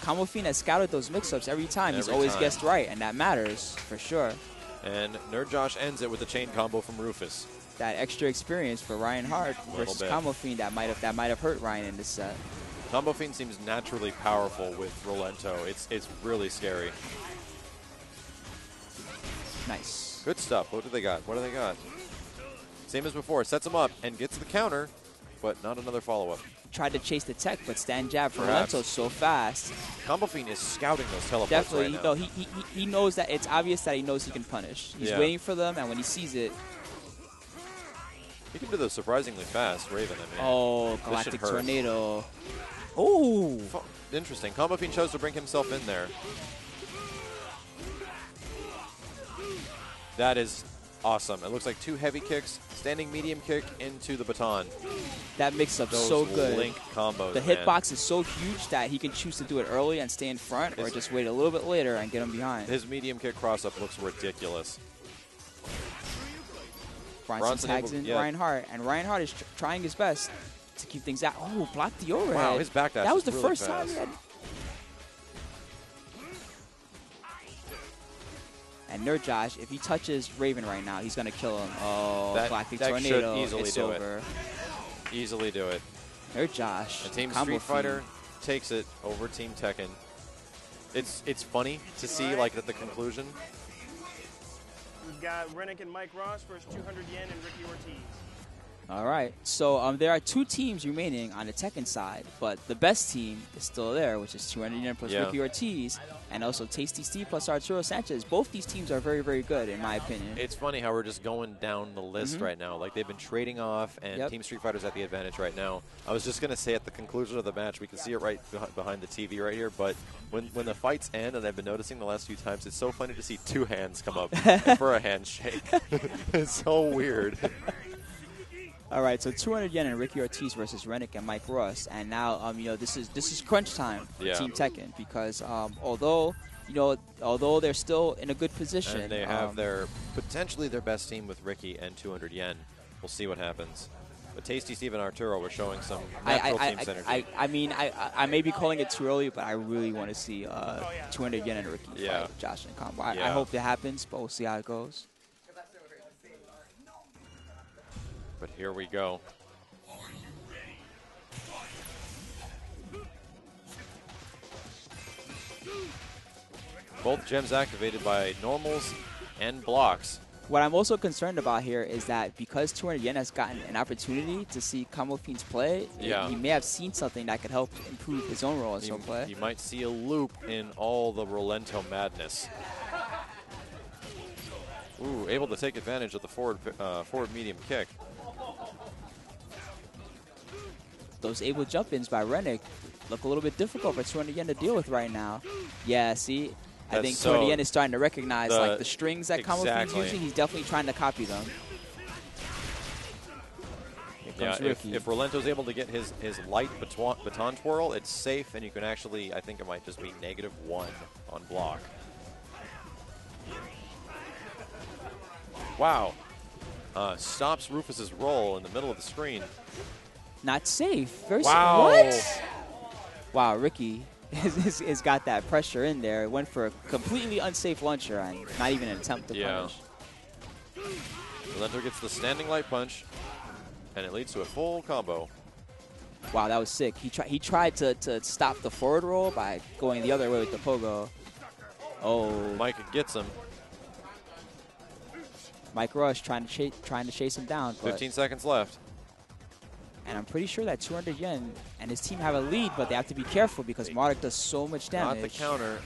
Combo Fiend has scouted those mix-ups every time. He's Every always time. guessed right, and that matters for sure. And Nerd Josh ends it with a chain combo from Rufus. That extra experience for Ryan Hart Little versus bit. Combo Fiend that might have hurt Ryan in this set. Combo Fiend seems naturally powerful with Rolento. It's really scary. Nice. Good stuff. What do they got? What do they got? Same as before. Sets him up and gets the counter, but not another follow-up. Tried to chase the tech, but stand jab from Perhaps. Rolento so fast. Combo Fiend is scouting those teleports Definitely, right now. he knows that it's obvious that he knows he can punish. He's Yeah. waiting for them, and when he sees it, He can do those surprisingly fast, Raven. I mean, oh, this Galactic should hurt. Tornado. Oh, Interesting. Combo Fiend chose to bring himself in there. That is awesome. It looks like 2 heavy kicks, standing medium kick into the baton. that mix-up Those so good. link combos, The man. hitbox is so huge that he can choose to do it early and stay in front, or It's- just wait a little bit later and get him behind. His medium kick cross-up looks ridiculous. Bronson tags able- in yeah. Ryan Hart, and Ryan Hart is trying his best to keep things out. Oh, block the overhead. Wow, his backdash That was is the really first time fast. he had. And Nerd Josh, if he touches Raven right now, he's gonna kill him. Oh, Galactic that should Tornado. easily It's do it. over. Easily do it. Nerd Josh. And Team Combo Street Fighter Fiend. takes it over Team Tekken. It's funny to see like at the conclusion. We've got Rennick and Mike Ross versus 200 Yen and Ricky Ortiz. All right. So there are 2 teams remaining on the Tekken side, but the best team is still there, which is 200 Yen plus Ricky Ortiz, and also Tasty Steve plus Arturo Sanchez. Both these teams are very, very good, in my opinion. It's funny how we're just going down the list right now. Like, they've been trading off, and Team Street Fighter's at the advantage right now. I was just going to say at the conclusion of the match, we can see it right behind the TV right here, but when the fights end, and I've been noticing the last few times, it's so funny to see 2 hands come up for a handshake. It's so weird. All right, so 200 Yen and Ricky Ortiz versus Rennick and Mike Ross, and now this is crunch time for Team Tekken because although they're still in a good position, and they have potentially their best team with Ricky and 200 Yen. We'll see what happens. But Tasty Steve and Arturo were showing some natural team synergy. I may be calling it too early, but I really want to see 200 Yen and Ricky fight Josh and combo. I hope it happens, but we'll see how it goes. But here we go. Both gems activated by normals and blocks. What I'm also concerned about here is that because 200 Yen has gotten an opportunity to see Combo Fiends play, he may have seen something that could help improve his own role as so play. He might see a loop in all the Rolento madness. Ooh, able to take advantage of the forward medium kick. Those able jump-ins by Rennick look a little bit difficult for 200 Yen to deal with right now. Yeah, see, I think 200 Yen is starting to recognize like the strings that Combo Fiend's using. He's definitely trying to copy them. Here comes Ricky. If Rolento's able to get his light baton twirl, it's safe, and you can actually, I think it might just be -1 on block. Wow. Stops Rufus's roll in the middle of the screen. Not safe. Wow. What? Wow, Ricky has got that pressure in there. It went for a completely unsafe launcher and not even an attempt to punish. Rolento gets the standing light punch, and it leads to a full combo. Wow, that was sick. He tried to stop the forward roll by going the other way with the pogo. Oh. Mike gets him. Mike Rush trying to chase him down. 15 seconds left. And I'm pretty sure that 200 Yen and his team have a lead, but they have to be careful because Marduk does so much damage. Not the counter.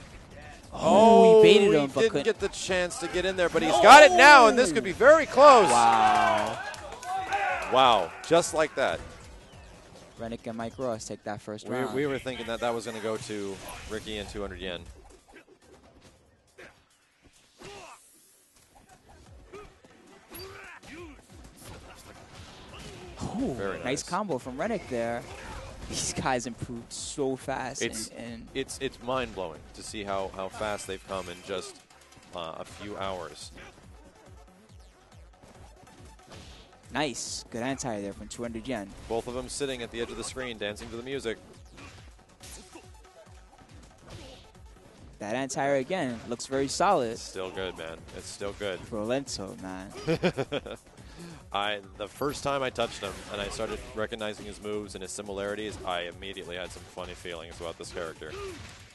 Oh, he baited him, but didn't get the chance to get in there, but he's got it now, and this could be very close. Wow. Wow, just like that. Rennick and Mike Ross take that first round. We were thinking that was going to go to Ricky and 200 Yen. Ooh, very nice combo from Rennick there. These guys improved so fast. It's mind-blowing to see how fast they've come in just a few hours. Nice. Good anti there from 200 Yen. Both of them sitting at the edge of the screen, dancing to the music. That anti again looks very solid. It's still good, man. It's still good. Rolento, man. The first time I touched him and I started recognizing his moves and his similarities, I immediately had some funny feelings about this character.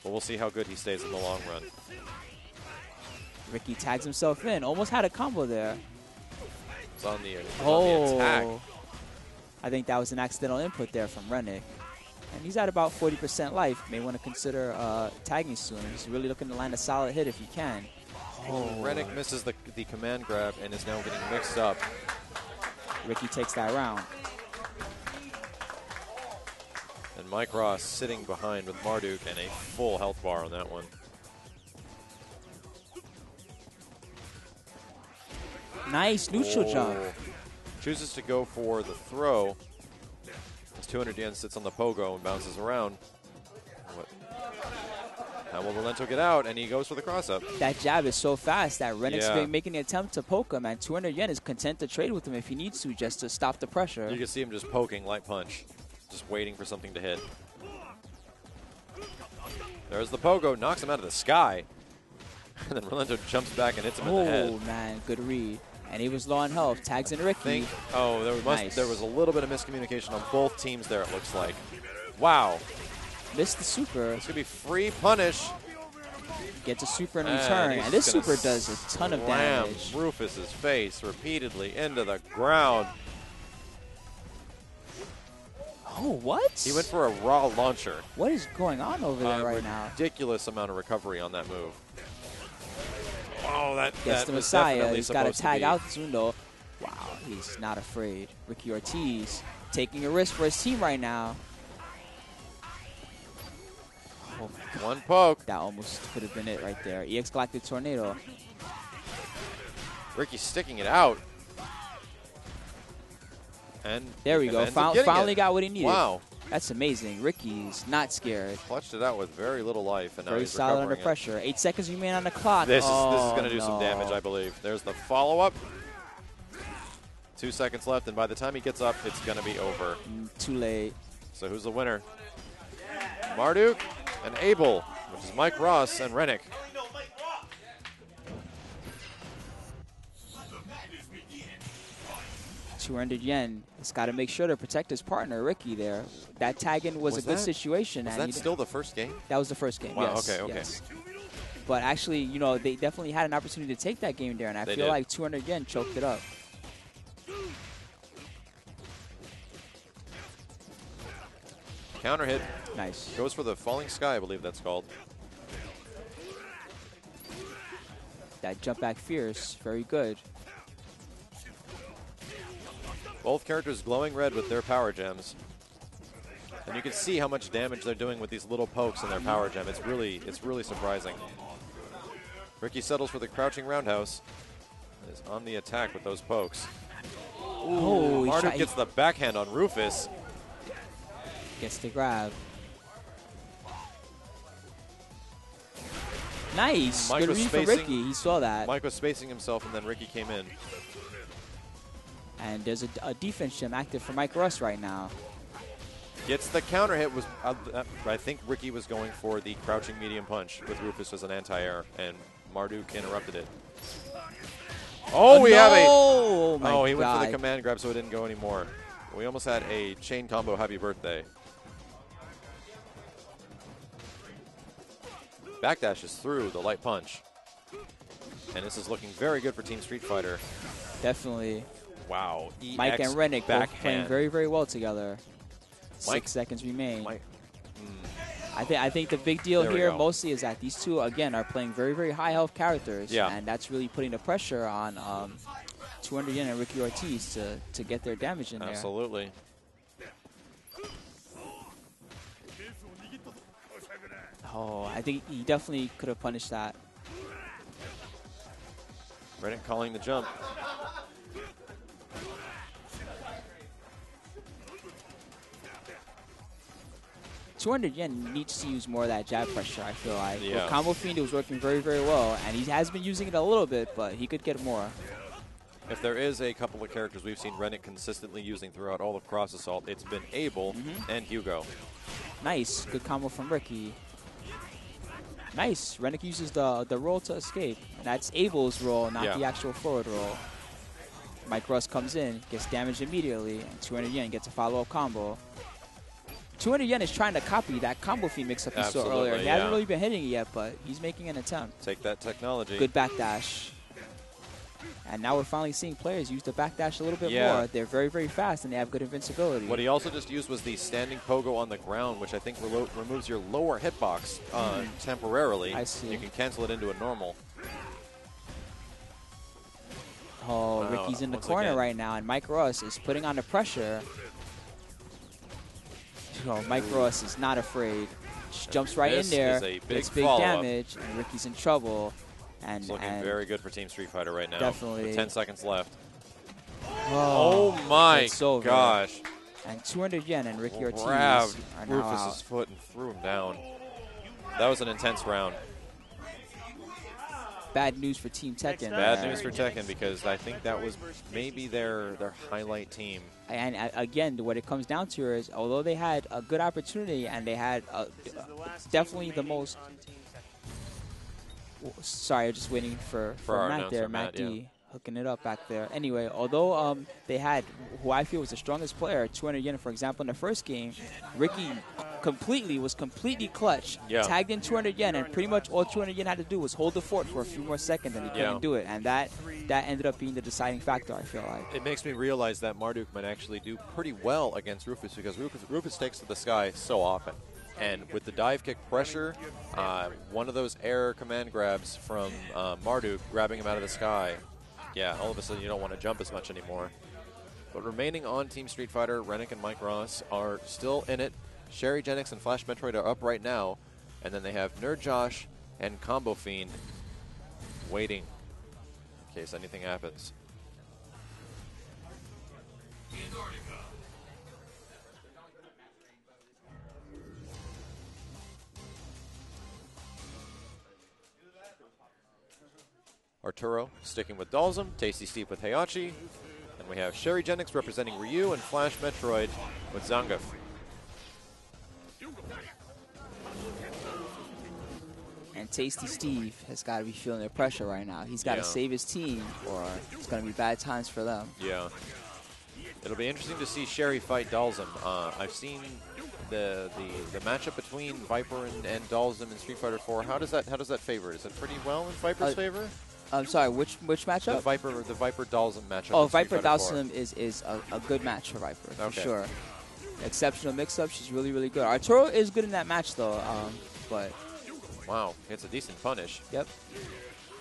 But we'll see how good he stays in the long run. Ricky tags himself in. Almost had a combo there. It's on the attack. I think that was an accidental input there from Rennick. And he's at about 40% life. May want to consider tagging soon. He's really looking to land a solid hit if he can. Rennick misses the command grab and is now getting mixed up. Ricky takes that round. And Mike Ross sitting behind with Marduk and a full health bar on that one. Nice neutral jump. Chooses to go for the throw. As 200 Yen sits on the pogo and bounces around. How will Rolento get out? And he goes for the cross-up. That jab is so fast that Rennick's making an attempt to poke him, and 200 Yen is content to trade with him if he needs to just to stop the pressure. You can see him just poking, light punch, just waiting for something to hit. There's the pogo, knocks him out of the sky. And then Rolento jumps back and hits him in the head. Oh, man, good read. And he was low on health. Tags in Ricky. There was a little bit of miscommunication on both teams there, it looks like. Wow. Missed the super. It's going to be free punish. Gets a super in return. And this super does a ton of damage. Rufus's face repeatedly into the ground. Oh, what? He went for a raw launcher. What is going on over there right now? Ridiculous amount of recovery on that move. Oh, that Gets the was Messiah. definitely He's got to supposed tag be. out Zundo. Wow, he's not afraid. Ricky Ortiz taking a risk for his team right now. Oh, One poke. that almost could have been it right there. EX Galactic Tornado. Ricky sticking it out. And There we go. ends up getting Finally it. got what he needed. Wow. That's amazing. Ricky's not scared. Clutched it out with very little life, and now Very he's solid under recovering it. pressure. 8 seconds remain on the clock. This is Oh, going to do some damage, I believe. There's the follow-up. 2 seconds left, and by the time he gets up, it's going to be over. Too late. So who's the winner? Marduk and Abel, which is Mike Ross and Rennick. yen. He's got to make sure to protect his partner, Ricky, there. That tag-in was a good situation. Was and that still the first game? That was the first game, Wow, yes. okay. Yes. But actually, you know, they definitely had an opportunity to take that game there, and I feel like 200 yen choked it up. Counter hit. Nice. Goes for the falling sky, I believe that's called. That jump back fierce, very good. Both characters glowing red with their power gems. And you can see how much damage they're doing with these little pokes in their power gem. It's really surprising. Ricky settles for the crouching roundhouse. Is on the attack with those pokes. Oh, Marduk gets the backhand on Rufus. Gets the grab. Nice. Mike Good was read for spacing- Ricky. He saw that. Mike was spacing himself, and then Ricky came in. And there's a defense gem active for Mike Russ right now. Gets the counter hit. I think Ricky was going for the crouching medium punch with Rufus as an anti-air, and Marduk interrupted it. Oh, we have a... Oh, my Oh, he went for God. the command grab, so it didn't go anymore. We almost had a chain combo happy birthday. Backdashes through the light punch. And this is looking very good for Team Street Fighter. Definitely. Wow. Mike and Rennick both playing backhand. very, very well together. Mike- 6 seconds remain. Mike- I think the big deal There we here go. mostly is that these two, again, are playing very, very high health characters. Yeah. And that's really putting the pressure on 200 yen and Ricky Ortiz to get their damage in there. Absolutely. Oh, I think he definitely could have punished that. Rennick calling the jump. yen needs to use more of that jab pressure, I feel like. Yeah. With Combo Fiend, it was working very, very well, and he has been using it a little bit, but he could get more. If there is a couple of characters we've seen Rennick consistently using throughout all of Cross Assault, it's been Abel and Hugo. Nice. Good combo from Ricky. Nice. Rennick uses the roll to escape. And that's Abel's roll, not the actual forward roll. Mike Russ comes in, gets damaged immediately, and 200 yen gets a follow-up combo. 200 yen is trying to copy that combo feed mix-up you saw earlier. He hasn't really been hitting it yet, but he's making an attempt. Take that technology. Good backdash. And now we're finally seeing players use the backdash a little bit more. They're very, very fast, and they have good invincibility. What he also just used was the standing pogo on the ground, which I think removes your lower hitbox temporarily. I see. You can cancel it into a normal. Oh, Ricky's in the corner right now, and Mike Ross is putting on the pressure. Oh, Mike Ross is not afraid. Just jumps right in there, gets big damage, and Ricky's in trouble. And It's looking very good for Team Street Fighter right now. Definitely. With 10 seconds left. Oh, my it's over. gosh. And 200 yen and Ricky Ortiz Grabbed are now Rufus's out. foot and threw him down. That was an intense round. Bad news for Team Tekken. Bad news for Tekken, because I think that was maybe their highlight team. And again, what it comes down to is, although they had a good opportunity and they had definitely the most... Sorry, I'm just waiting for our Matt announcer, there, Matt, Matt D. hooking it up back there. Anyway, although they had who I feel was the strongest player, 200 yen, for example, in the first game, Ricky was completely clutch. Yeah. Tagged in 200 yen, and pretty much all 200 yen had to do was hold the fort for a few more seconds, and he couldn't do it. And that ended up being the deciding factor, I feel like. It makes me realize that Marduk might actually do pretty well against Rufus, because Rufus takes to the sky so often. And with the dive kick pressure, one of those air command grabs from Marduk, grabbing him out of the sky, yeah, all of a sudden you don't want to jump as much anymore. But remaining on Team Street Fighter, Rennick and Mike Ross are still in it. Sherry Genix and Flash Metroid are up right now. And then they have Nerd Josh and Combo Fiend waiting in case anything happens. Arturo sticking with Dalsum, Tasty Steve with Heihachi, and we have Sherry Genix representing Ryu and Flash Metroid with Zangief. And Tasty Steve has got to be feeling the pressure right now. He's got to save his team, or it's going to be bad times for them. Yeah. It'll be interesting to see Sherry fight Dalsum. I've seen the matchup between Viper and Dalsum in Street Fighter 4. How does that favor? Is it pretty well in Viper's favor? I'm sorry, which matchup? The Viper Dalsum matchup. Oh, Viper Dalsum is a good match for Viper, for sure. Exceptional mix-up. She's really, really good. Arturo is good in that match, though. But wow, it's a decent punish. Yep.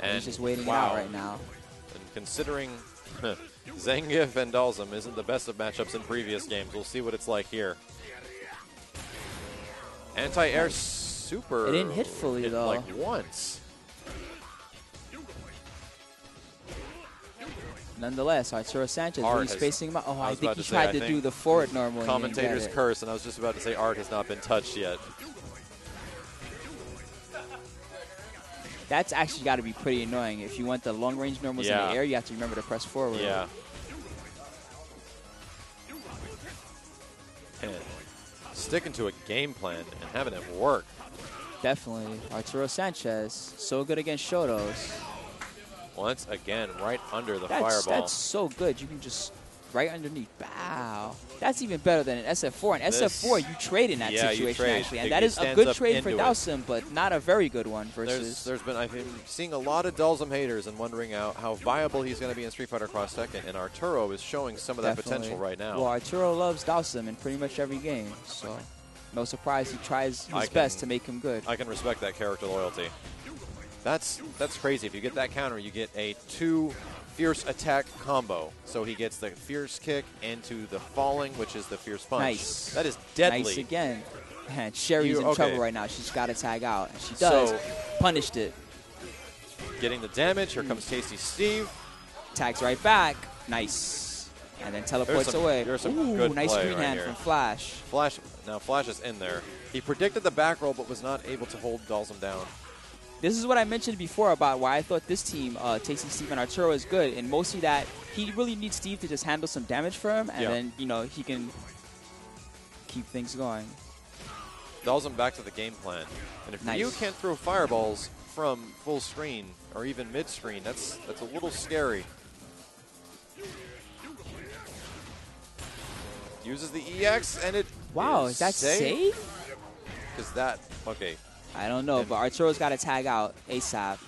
And he's just waiting it out right now. And considering Zangief and Dalsum isn't the best of matchups in previous games, we'll see what it's like here. Anti-air super. It didn't hit fully, though. Like once. Nonetheless, Arturo Sanchez really spacing him out. Oh, I think he tried to do the forward normally. Commentator's curse, and I was just about to say Art has not been touched yet. That's actually got to be pretty annoying. If you want the long-range normals in the air, you have to remember to press forward. Yeah. And sticking to a game plan and having it work. Definitely. Arturo Sanchez, so good against Shotos. Once again, right under the fireball. That's so good. You can just right underneath. Wow. That's even better than an SF4. An SF4, you trade in that situation, actually. And that is a good trade for Dalsum, but not a very good one versus... I've been seeing a lot of Dalsum haters and wondering how viable he's going to be in Street Fighter Cross Tekken, and Arturo is showing some of that potential right now. Well, Arturo loves Dalsum in pretty much every game, so no surprise he tries his best to make him good. I can respect that character loyalty. That's crazy. If you get that counter, you get a 2 fierce attack combo. So he gets the fierce kick into the falling, which is the fierce punch. Nice. That is deadly. Nice again. And Sherry's in trouble right now. She's got to tag out. And she does. Punished it. Getting the damage. Here comes Tasty Steve. Tags right back. Nice. And then teleports away. There's some good nice play green hand from Flash. Now Flash is in there. He predicted the back roll, but was not able to hold Dalsum down. This is what I mentioned before about why I thought this team, Tasty Steve and Arturo, is good. And mostly that he really needs Steve to just handle some damage for him, and then, he can keep things going. Dalsum back to the game plan. And if Ryu can't throw fireballs from full screen or even mid-screen, that's a little scary. Uses the EX, and it is that safe? Is that... Okay. I don't know, but Arturo's got to tag out ASAP.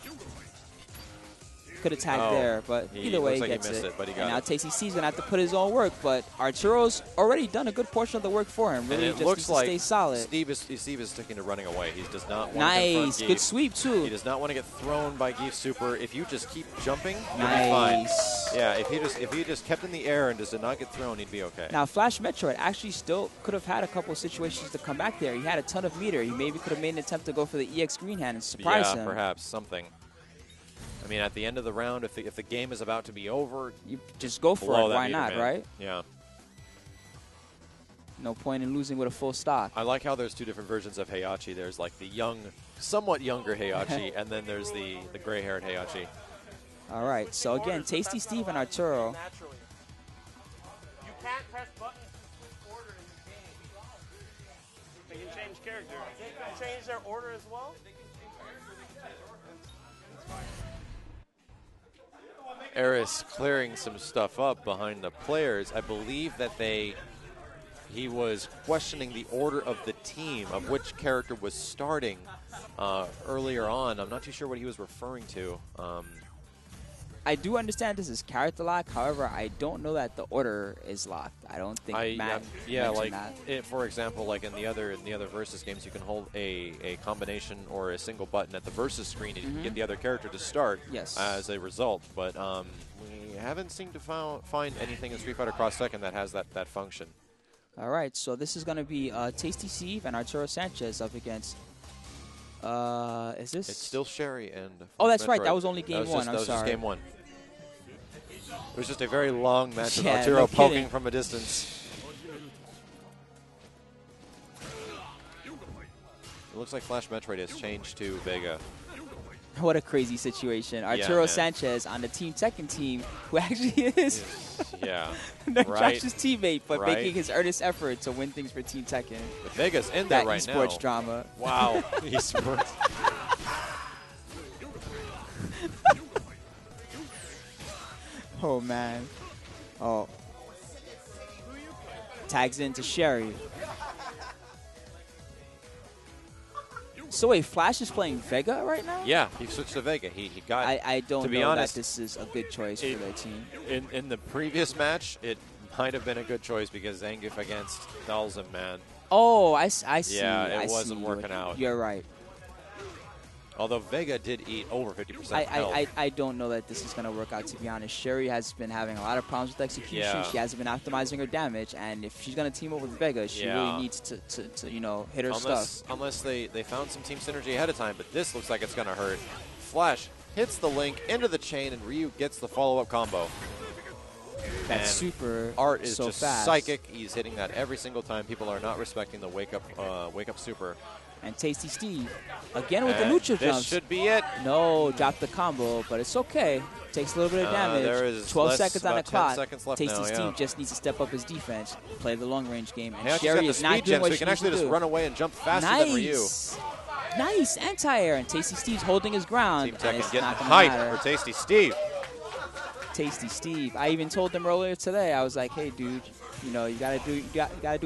Could have tagged there, but either way, he gets it. But he got and now Tasty Steve's going to have to put his own work, but Arturo's already done a good portion of the work for him. Really, just needs to stay solid. Steve is sticking to running away. He does not want to confront Geef. Good sweep, too. He does not want to get thrown by Geef Super. If you just keep jumping, you'll be fine. Yeah, if he just kept in the air and just did not get thrown, he'd be okay. Now, Flash Metroid actually still could have had a couple of situations to come back there. He had a ton of meter. He maybe could have made an attempt to go for the EX green hand and surprise him. Yeah, perhaps. Something. I mean, at the end of the round, if the game is about to be over, you just go for it. Why not, right? Yeah. No point in losing with a full stock. I like how there's two different versions of Heihachi. There's like the somewhat younger Heihachi, and then there's the gray-haired Heihachi. All right. So again, Tasty Steve and Arturo. Naturally. You can't press buttons to switch order in the game. They can change character. They can change their order as well? Eris clearing some stuff up behind the players. I believe that he was questioning the order of the team, of which character was starting earlier on. I'm not too sure what he was referring to. I do understand this is character lock. However, I don't know that the order is locked. I don't think Matt mentioned that. For example, like in the other versus games, you can hold a combination or a single button at the versus screen, and you can get the other character to start as a result. But we haven't seemed to find anything in Street Fighter Cross Tekken that has that function. All right, so this is going to be Tasty Steve and Arturo Sanchez up against. Is this? It's still Sherry and. Oh, that's Metroid. right. That was only game one. That was sorry. just game one. It was just a very long match with Yeah, Arturo no poking kidding. from a distance. It looks like Flash Metroid has changed to Vega. What a crazy situation. Arturo man. Sanchez on the Team Tekken team, who actually is Yeah. Josh's teammate, but Right. making his earnest effort to win things for Team Tekken. But Vega's in there That right now. esports drama. Wow. Esports. Oh, man. Oh. Tags into Sherry. So wait, Flash is playing Vega right now? Yeah, he switched to Vega. He got. I don't to be know honest, that this is a good choice for their team. In the previous match, it might have been a good choice because Zangief against Dalzim, man. Oh, I see. Yeah, it I wasn't see. working out. You're right. Although Vega did eat over 50% health. I don't know that this is going to work out, to be honest. Sherry has been having a lot of problems with execution. Yeah. She hasn't been optimizing her damage, and if she's going to team up with Vega, she really needs to hit her stuff. Unless they found some team synergy ahead of time, but this looks like it's going to hurt. Flash hits the link into the chain, and Ryu gets the follow-up combo. That's super. Art is so just fast. psychic. He's hitting that every single time. People are not respecting the wake up super. And Tasty Steve, again with the neutral this jumps. should be it. No, dropped the combo, but it's okay. Takes a little bit of damage. There is 12 seconds on the about 10 clock. seconds left Tasty now, Steve yeah. just needs to step up his defense, play the long-range game, and He's Sherry got is the not speed doing gem, what so he she can needs actually to just do. run away and jump faster than Ryu. Nice anti-air, and Tasty Steve's holding his ground. Team and Tekken it's getting not gonna hype matter. for Tasty Steve. Tasty Steve. I even told him earlier today. I was like, "Hey, dude, you gotta do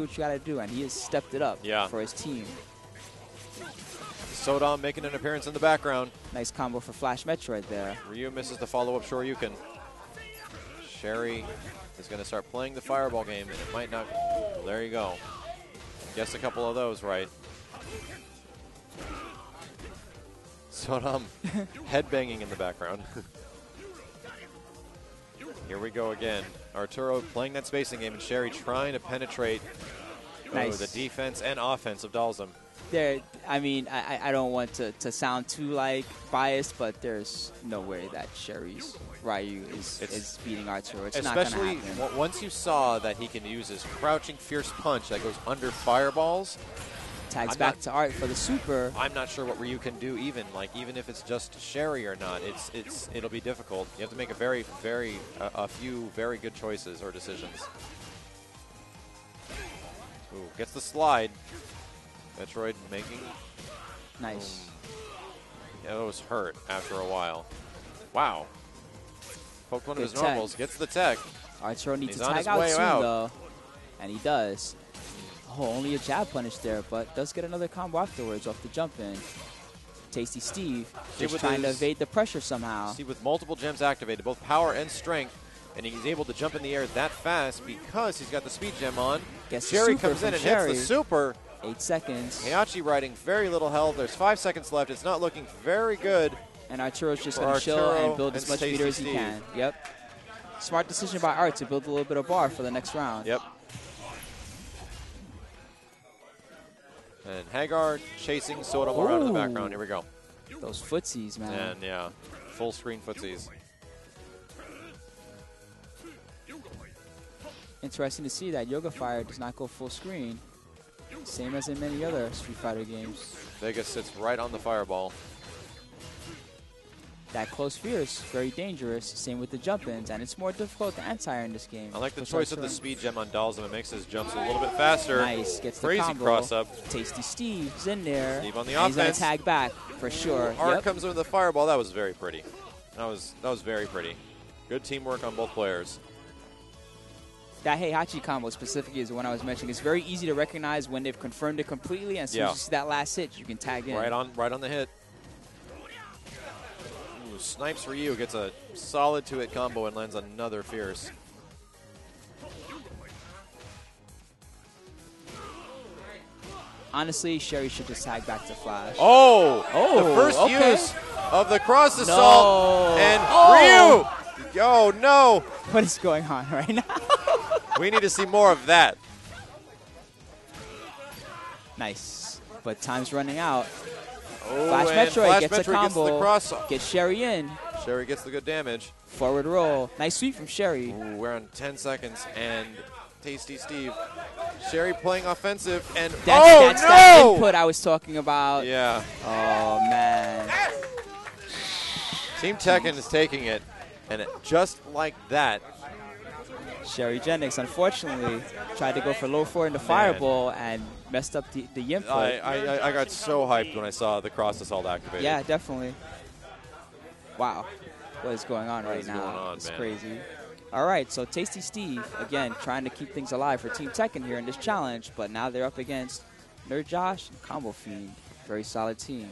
what you gotta do," and he has stepped it up for his team. Sodom making an appearance in the background. Nice combo for Flash Metroid there. Ryu misses the follow-up Shoryuken. Sherry is going to start playing the fireball game, and it might not. There you go. Guess a couple of those right. Sodom headbanging in the background. Here we go again. Arturo playing that spacing game, and Sherry trying to penetrate the defense and offense of Dalzim. I don't want to sound too biased, but there's no way that Sherry's Ryu is beating Arturo. It's not going to happen. Especially once you saw that he can use his crouching fierce punch that goes under fireballs. Tags back to Art for the super. I'm not sure what Ryu can do even if it's just Sherry or not. It'll be difficult. You have to make a few very good choices or decisions. Ooh, gets the slide. Metroid making. Nice. It was hurt after a while. Wow. Poked one of his Good normals. tech. Gets the tech. Arturo needs He's to on tag his out way soon, out. though. And he does. Oh, only a jab punish there, but does get another combo afterwards off the jump in. Tasty Steve just trying to evade the pressure somehow. See, with multiple gems activated, both power and strength, and he's able to jump in the air that fast because he's got the speed gem on. Gets the Sherry super comes in from and Sherry. hits the super. 8 seconds. Heihachi riding very little health. There's 5 seconds left. It's not looking very good. And Arturo's just going to chill and build as much Tasty meter as he Steve. can. Yep. Smart decision by Art to build a little bit of bar for the next round. Yep. And Hagar chasing Sodom around in the background. Here we go. Those footsies, man. And yeah, full screen footsies. Interesting to see that Yoga Fire does not go full screen. Same as in many other Street Fighter games. Vega sits right on the fireball. That close fierce, very dangerous. Same with the jump-ins, and it's more difficult to anti-air in this game. I like the choice of the speed gem on Dalzim. It makes his jumps a little bit faster. Nice, gets the Crazy combo. cross-up. Tasty Steve's in there. Steve on the and he's going offense. to tag back for sure. Art Yep. comes with the fireball. That was very pretty. That was very pretty. Good teamwork on both players. That Heihachi combo specifically is the one I was mentioning. It's very easy to recognize when they've confirmed it completely, and as soon as you see that last hit, you can tag in. Right on the hit. Ooh, snipes Ryu, gets a solid 2-hit combo and lands another fierce. Honestly, Sherry should just tag back to Flash. Oh, the first use of the cross assault, and Ryu. Oh no! What is going on right now? We need to see more of that. Nice, but time's running out. Oh, Flash Metroid Flash gets Metroid a combo. Gets the cross. Gets Sherry in. Sherry gets the good damage. Forward roll. Nice sweep from Sherry. Ooh, we're on 10 seconds, and Tasty Steve. Sherry playing offensive, and That's that input I was talking about. Yeah. Oh, man. Team Tekken is taking it, and just like that. Sherry Jennings, unfortunately, tried to go for low forward into Fireball and messed up the input. I got so hyped when I saw the cross assault activated. Yeah, definitely. Wow. What is going on right now? It's man? Crazy. All right, so Tasty Steve, again, trying to keep things alive for Team Tekken here in this challenge, but now they're up against Nerd Josh and Combo Fiend. Very solid team.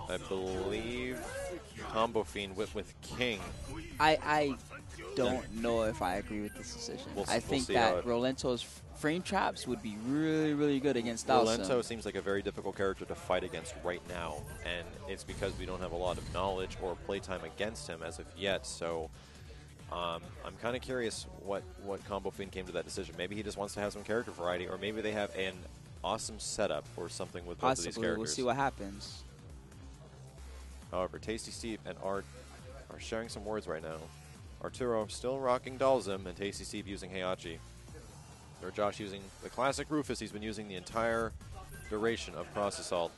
I believe Combo Fiend with King. I don't know if I agree with this decision. I think that Rolento's frame traps would be really, really good against Dhalsim. Rolento seems like a very difficult character to fight against right now, and it's because we don't have a lot of knowledge or playtime against him as of yet, so I'm kind of curious what Combo Fiend came to that decision. Maybe he just wants to have some character variety, or maybe they have an awesome setup or something with both of these characters. We'll see what happens. However, Tasty Steve and Art are sharing some words right now. Arturo still rocking Dhalsim, and Tasty Steve using Heihachi. Or Josh using the classic Rufus he's been using the entire duration of Cross Assault.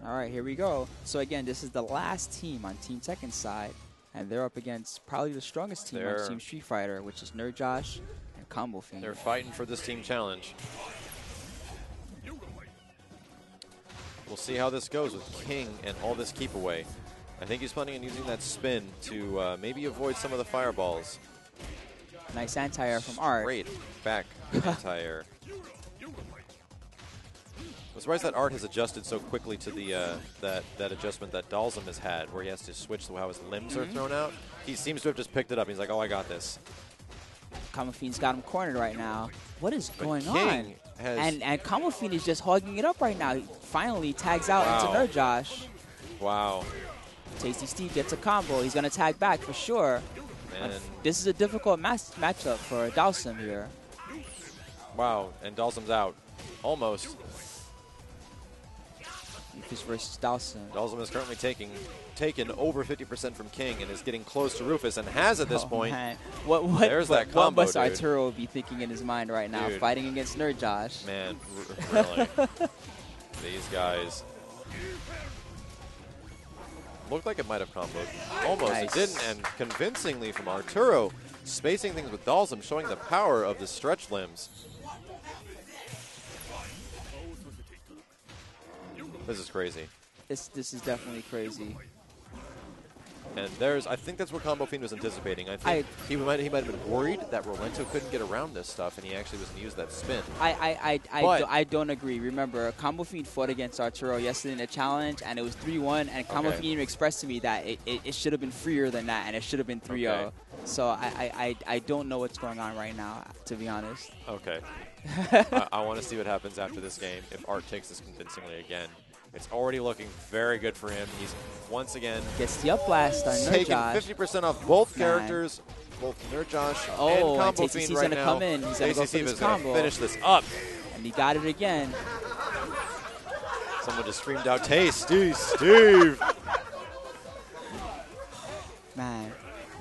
All right, here we go. So again, this is the last team on Team Tekken's side, and they're up against probably the strongest team on Team Street Fighter, which is Nerd Josh and Combo Fiend. They're fighting for this team challenge. We'll see how this goes with King and all this keep away. I think he's planning on using that spin to maybe avoid some of the fireballs. Nice anti-air from Art. Great back anti-air. I'm surprised that Art has adjusted so quickly to the that adjustment that Dhalsim has had, where he has to switch to how his limbs are thrown out. He seems to have just picked it up. He's like, oh, I got this. Combo Fiend's got him cornered right now. What is going on? And Combo Fiend is just hogging it up right now. He finally tags out into Nerd Josh. Wow. Tasty Steve gets a combo. He's going to tag back for sure. This is a difficult matchup for Dhalsim here. Wow, and Dhalsim's out. Almost. Rufus versus Dhalsim. Dhalsim is currently taken over 50% from King and is getting close to Rufus and has at this point. Man. There's that combo, what must Arturo be thinking in his mind right now, fighting against Nerd Josh? Man, really. These guys. Looked like it might have comboed. Almost. Nice. It didn't, and convincingly from Arturo, spacing things with Dhalsim, showing the power of the stretch limbs. This is crazy. This is definitely crazy. And I think that's what Combo Fiend was anticipating. I think he might have been worried that Rolento couldn't get around this stuff, and he actually was going to use that spin. I don't agree. Remember, Combo Fiend fought against Arturo yesterday in the challenge, and it was 3-1, and Combo Fiend expressed to me that it should have been freer than that, and it should have been 3-0. Okay. So I don't know what's going on right now, to be honest. Okay. I want to see what happens after this game if Art takes this convincingly again. It's already looking very good for him. He's once again gets the up blast on Nerd Josh. Taking 50% off both characters. both Nerdjosh Oh, and and Combo TCC's Fiend right gonna now. come in. He's gonna go for TCC this is going to combo. finish this up. And he got it again. Someone just screamed out, "Tasty Steve!" Man,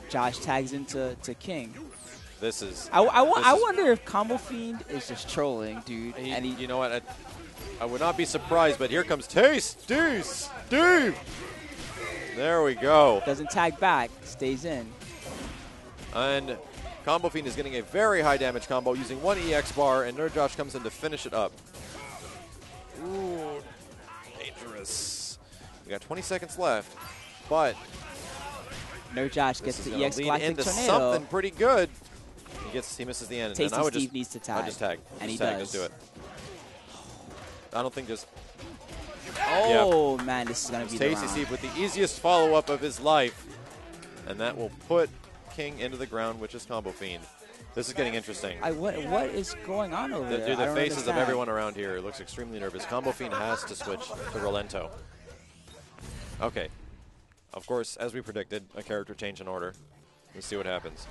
Josh tags into King. This is. I wonder if Combo Fiend is just trolling, dude. You know what? I would not be surprised, but here comes Tasty Steve. There we go. Doesn't tag back, stays in. And Combo Fiend is getting a very high damage combo using one EX bar, and Nerdjosh comes in to finish it up. Ooh, dangerous. We got 20 seconds left, but Nerdjosh gets the EX lead Galactic into Tornado. something pretty good. He misses the end. Tasty and I would Steve just, needs to tag. I just tag. And just he tag. does. Let's do it. I don't think there's. Oh, man, this is going to be the Tasty round. Steve with the easiest follow-up of his life. And that will put King into the ground, which is Combo Fiend. This is getting interesting. What is going on over there? Dude, I the don't faces understand. of everyone around here looks extremely nervous. Combo Fiend has to switch to Rolento. Okay. Of course, as we predicted, a character change in order. Let's see what happens.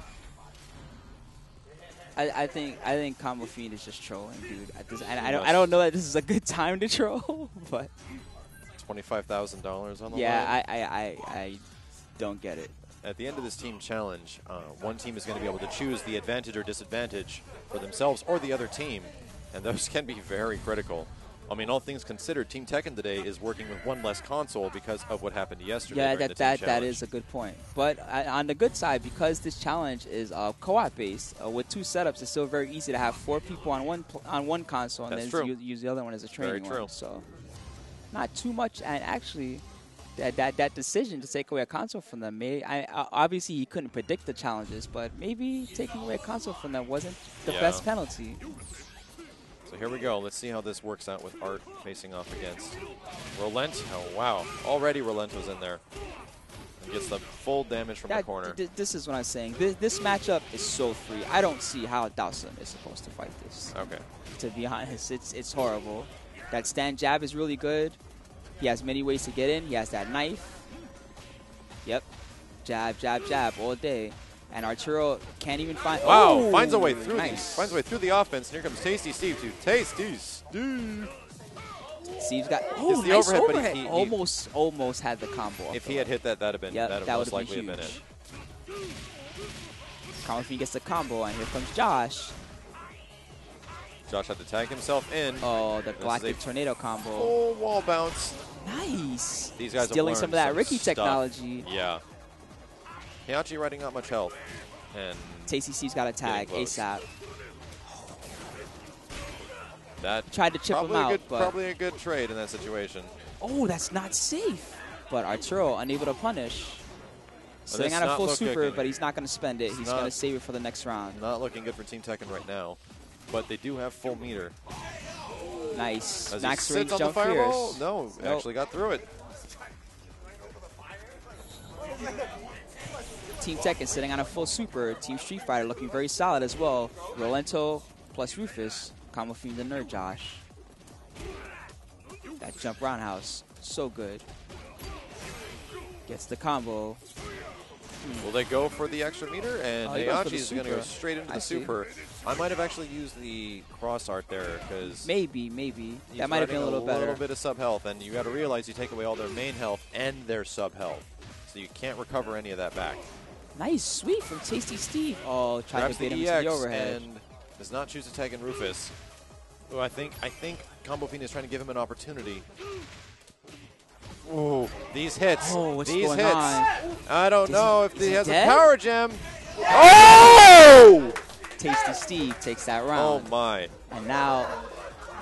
I think Combo Fiend is just trolling, dude. I don't know that this is a good time to troll, but $25,000 on the line. yeah, I don't get it. At the end of this team challenge, one team is going to be able to choose the advantage or disadvantage for themselves or the other team, and those can be very critical. I mean, all things considered, Team Tekken today is working with one less console because of what happened yesterday. Yeah, during the team that challenge. is a good point. But on the good side, because this challenge is co-op based, with 2 setups, it's still very easy to have 4 people on one console and That's then true. use the other one as a training Very true. one. So not too much. And actually, that decision to take away a console from them, obviously he couldn't predict the challenges, but maybe taking away a console from them wasn't the best penalty. So here we go. Let's see how this works out with Art facing off against Rolento. Oh, wow. Already Rolento's in there. And gets the full damage from the corner. This is what I'm saying. This matchup is so free. I don't see how Dawson is supposed to fight this. Okay. To be honest, it's horrible. That stand jab is really good. He has many ways to get in. He has that knife. Yep. Jab, jab, jab all day. And Arturo can't even find. Wow, Oh, finds a way through. Nice. Finds a way through the offense. And here comes Tasty Steve to Tasty Steve. Steve's got It's the nice overhead, but overhead. he almost had the combo. If he had hit that, that'd have been Yep, that'd that have would most have been likely have huge. been it. Combo Fiend gets the combo, and here comes Josh. Josh had to tag himself in. Oh, the This Galactic is a Tornado combo. full wall bounce. Nice. These guys have stealing some of that learned Ricky stuff. technology. Yeah. Heihachi riding not much health. And Tasty Steve's got a tag Getting close. ASAP. that Tried to chip him probably out, good, but probably a good trade in that situation. oh, that's not safe. But Arturo unable to punish. Sitting this on a not full look super, good. but he's not going to spend it. It's He's not- going to save it for the next round. Not looking good for Team Tekken right now. But they do have full meter. Nice. As Max he range sits on the jump fireball. fierce. No, Nope. actually got through it. Team Tekken sitting on a full super. Team Street Fighter looking very solid as well. Rolento plus Rufus. Combo Fiend and Nerdjosh. That jump roundhouse. So good. Gets the combo. Will they go for the extra meter? And He goes for Heihachi the is going to go super. straight into I the see. super. I might have actually used the cross art there because Maybe. That might have been a little better. A little bit of sub health, and you got to realize you take away all their main health and their sub health, so you can't recover any of that back. Nice sweep from Tasty Steve. Oh, tried Grabs to bait the him to EX the overhead. and does not choose to tag in Rufus. Who I think Combo Fiend is trying to give him an opportunity. Ooh, these hits. Oh, what's these going hits. on? I don't know if is he he has dead? a power gem. Oh! Tasty Steve takes that Oh round. my. And now,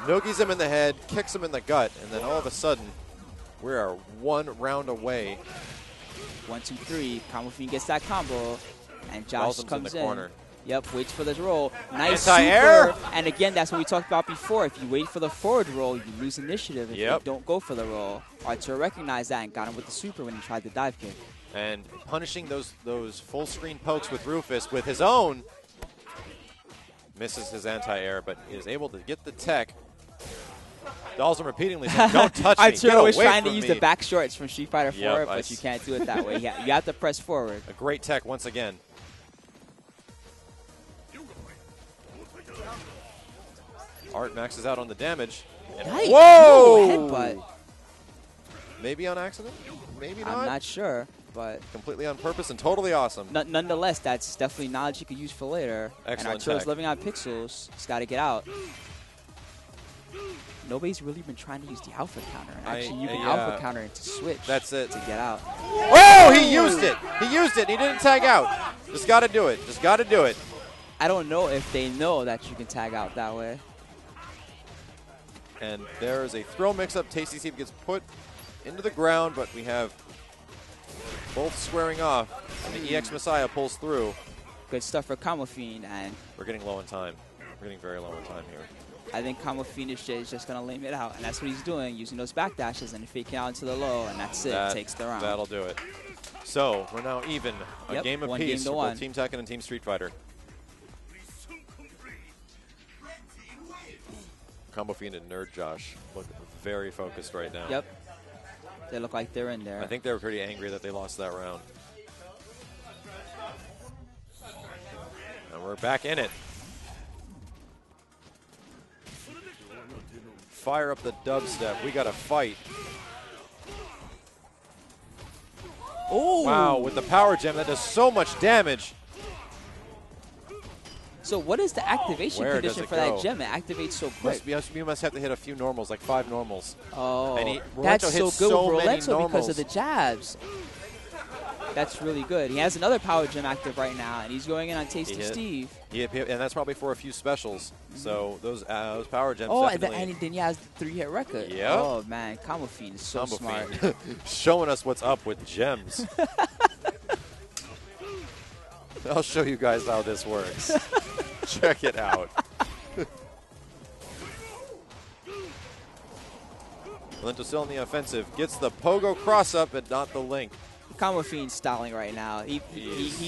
Nogi's him in the head, kicks him in the gut, and then all of a sudden, we are 1 round away. 1, 2, 3. Combo Fiend gets that combo. And Josh Balsam's comes in the corner. Yep, waits for this roll. Nice Anti-air. super. And again, that's what we talked about before. If you wait for the forward roll, you lose initiative if Yep. you don't go for the roll. Arturo recognized that and got him with the super when he tried the dive kick. And punishing those full screen pokes with Rufus with his own. Misses his anti-air, but is able to get the tech. Dalsum repeatedly saying, don't touch me, get Arturo away was trying to from use me. the back shorts from Street Fighter 4, Yep, but you can't do it that way. You have to press forward. A great tech once again. Art maxes out on the damage. And Yikes. whoa! Ooh, headbutt. Maybe on accident? Maybe not. I'm not sure, but Completely on purpose and totally awesome. nonetheless, that's definitely knowledge you could use for later. Excellent and Arturo's tech. living on pixels. He's got to get out. Nobody's really been trying to use the alpha counter. Actually, you can alpha counter into switch. That's it. To get out. Oh, he used it. He used it. He didn't tag out. Just got to do it. Just got to do it. I don't know if they know that you can tag out that way. And there is a throw mix-up. Tasty Steve gets put into the ground, but we have both squaring off. And the EX Messiah pulls through. Good stuff for Combo Fiend, and We're getting low in time. We're getting very low in time here. I think Combo Fiend is just going to lame it out, and that's what he's doing, using those backdashes and faking out into the low, and that's it. Takes the round. That'll do it. So we're now even. A game one apiece game to for one. both Team Tekken and Team Street Fighter. Combo Fiend and Nerd Josh look very focused right now. Yep. They look like they're in there. I think they were pretty angry that they lost that round. And we're back in it. Fire up the dubstep. We got to fight. Oh! Wow, with the power gem, that does so much damage. So what is the activation Where condition does it for go? that gem? It activates so quick. You must have to hit a few normals, like 5 normals. Oh, And that's Rolento so hits good so with many Rolento because of normals. the jabs. That's really good. He has another power gem active right now, and he's going in on Tasty Steve. And that's probably for a few specials. So those power gems Oh, definitely. and then he has the 3-hit record. Yep. Oh, man. Combo Fiend is so Combo smart. Fiend. Showing us what's up with gems. I'll show you guys how this works. Check it out. Rolento still in the offensive. Gets the pogo cross up, but not the link. Combo Fiend's styling right now. He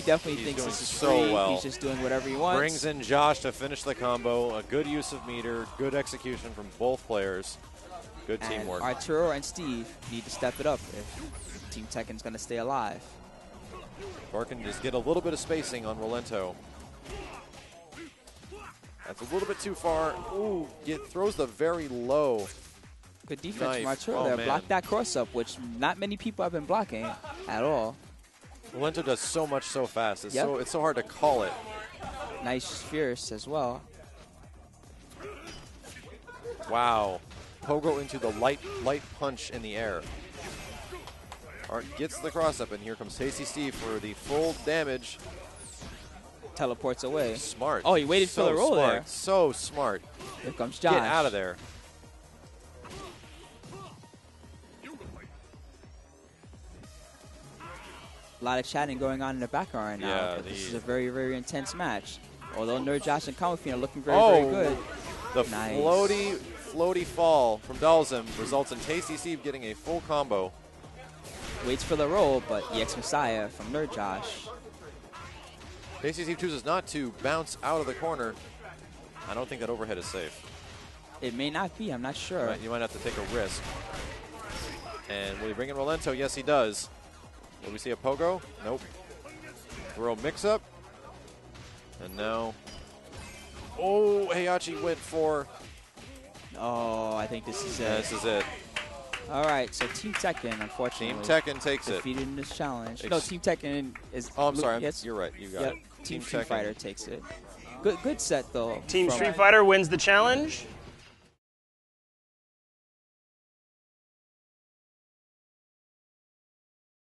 definitely thinks doing this is so free. well. He's just doing whatever he wants. Brings in Josh to finish the combo. A good use of meter. Good execution from both players. Good and teamwork. Arturo and Steve need to step it up if Team Tekken's going to stay alive. Or can just get a little bit of spacing on Rolento. That's a little bit too far. Ooh, throws the very low. Good defense from Knife. Arturo Oh, there. man. Block that cross-up, which not many people have been blocking at all. Rolento does so much so fast. It's Yep. so hard to call it. Nice fierce as well. Wow. Pogo into the light punch in the air. Art gets the cross up, and here comes Tasty Steve for the full damage. Teleports away. Smart. Oh, he waited for the roll smart. there. So smart. Here comes Josh. Get out of there. A lot of chatting going on in the background right now. Yeah, But this is a very, very intense match. Although Nerd Josh and Combo Fiend are looking very, Oh, very good. The Nice. floaty fall from Dalzim results in Tasty Steve getting a full combo. Waits for the roll, but EX Messiah from Nerd Josh. Tasty Steve chooses not to bounce out of the corner. I don't think that overhead is safe. It may not be. I'm not sure. You might have to take a risk. And will he bring in Rolento? Yes, he does. Will we see a pogo? Nope. Throw mix-up. And now... Oh, Heihachi went for... Oh, I think this is it. This is it. All right, so Team Tekken, unfortunately, Team Tekken takes it. defeated in this challenge. No, Team Tekken is... Oh, I'm sorry. Yes. You're right. You got Yep. it. Team Street Tekken. Fighter takes it. Good set, though. Team from- Street Fighter wins the challenge.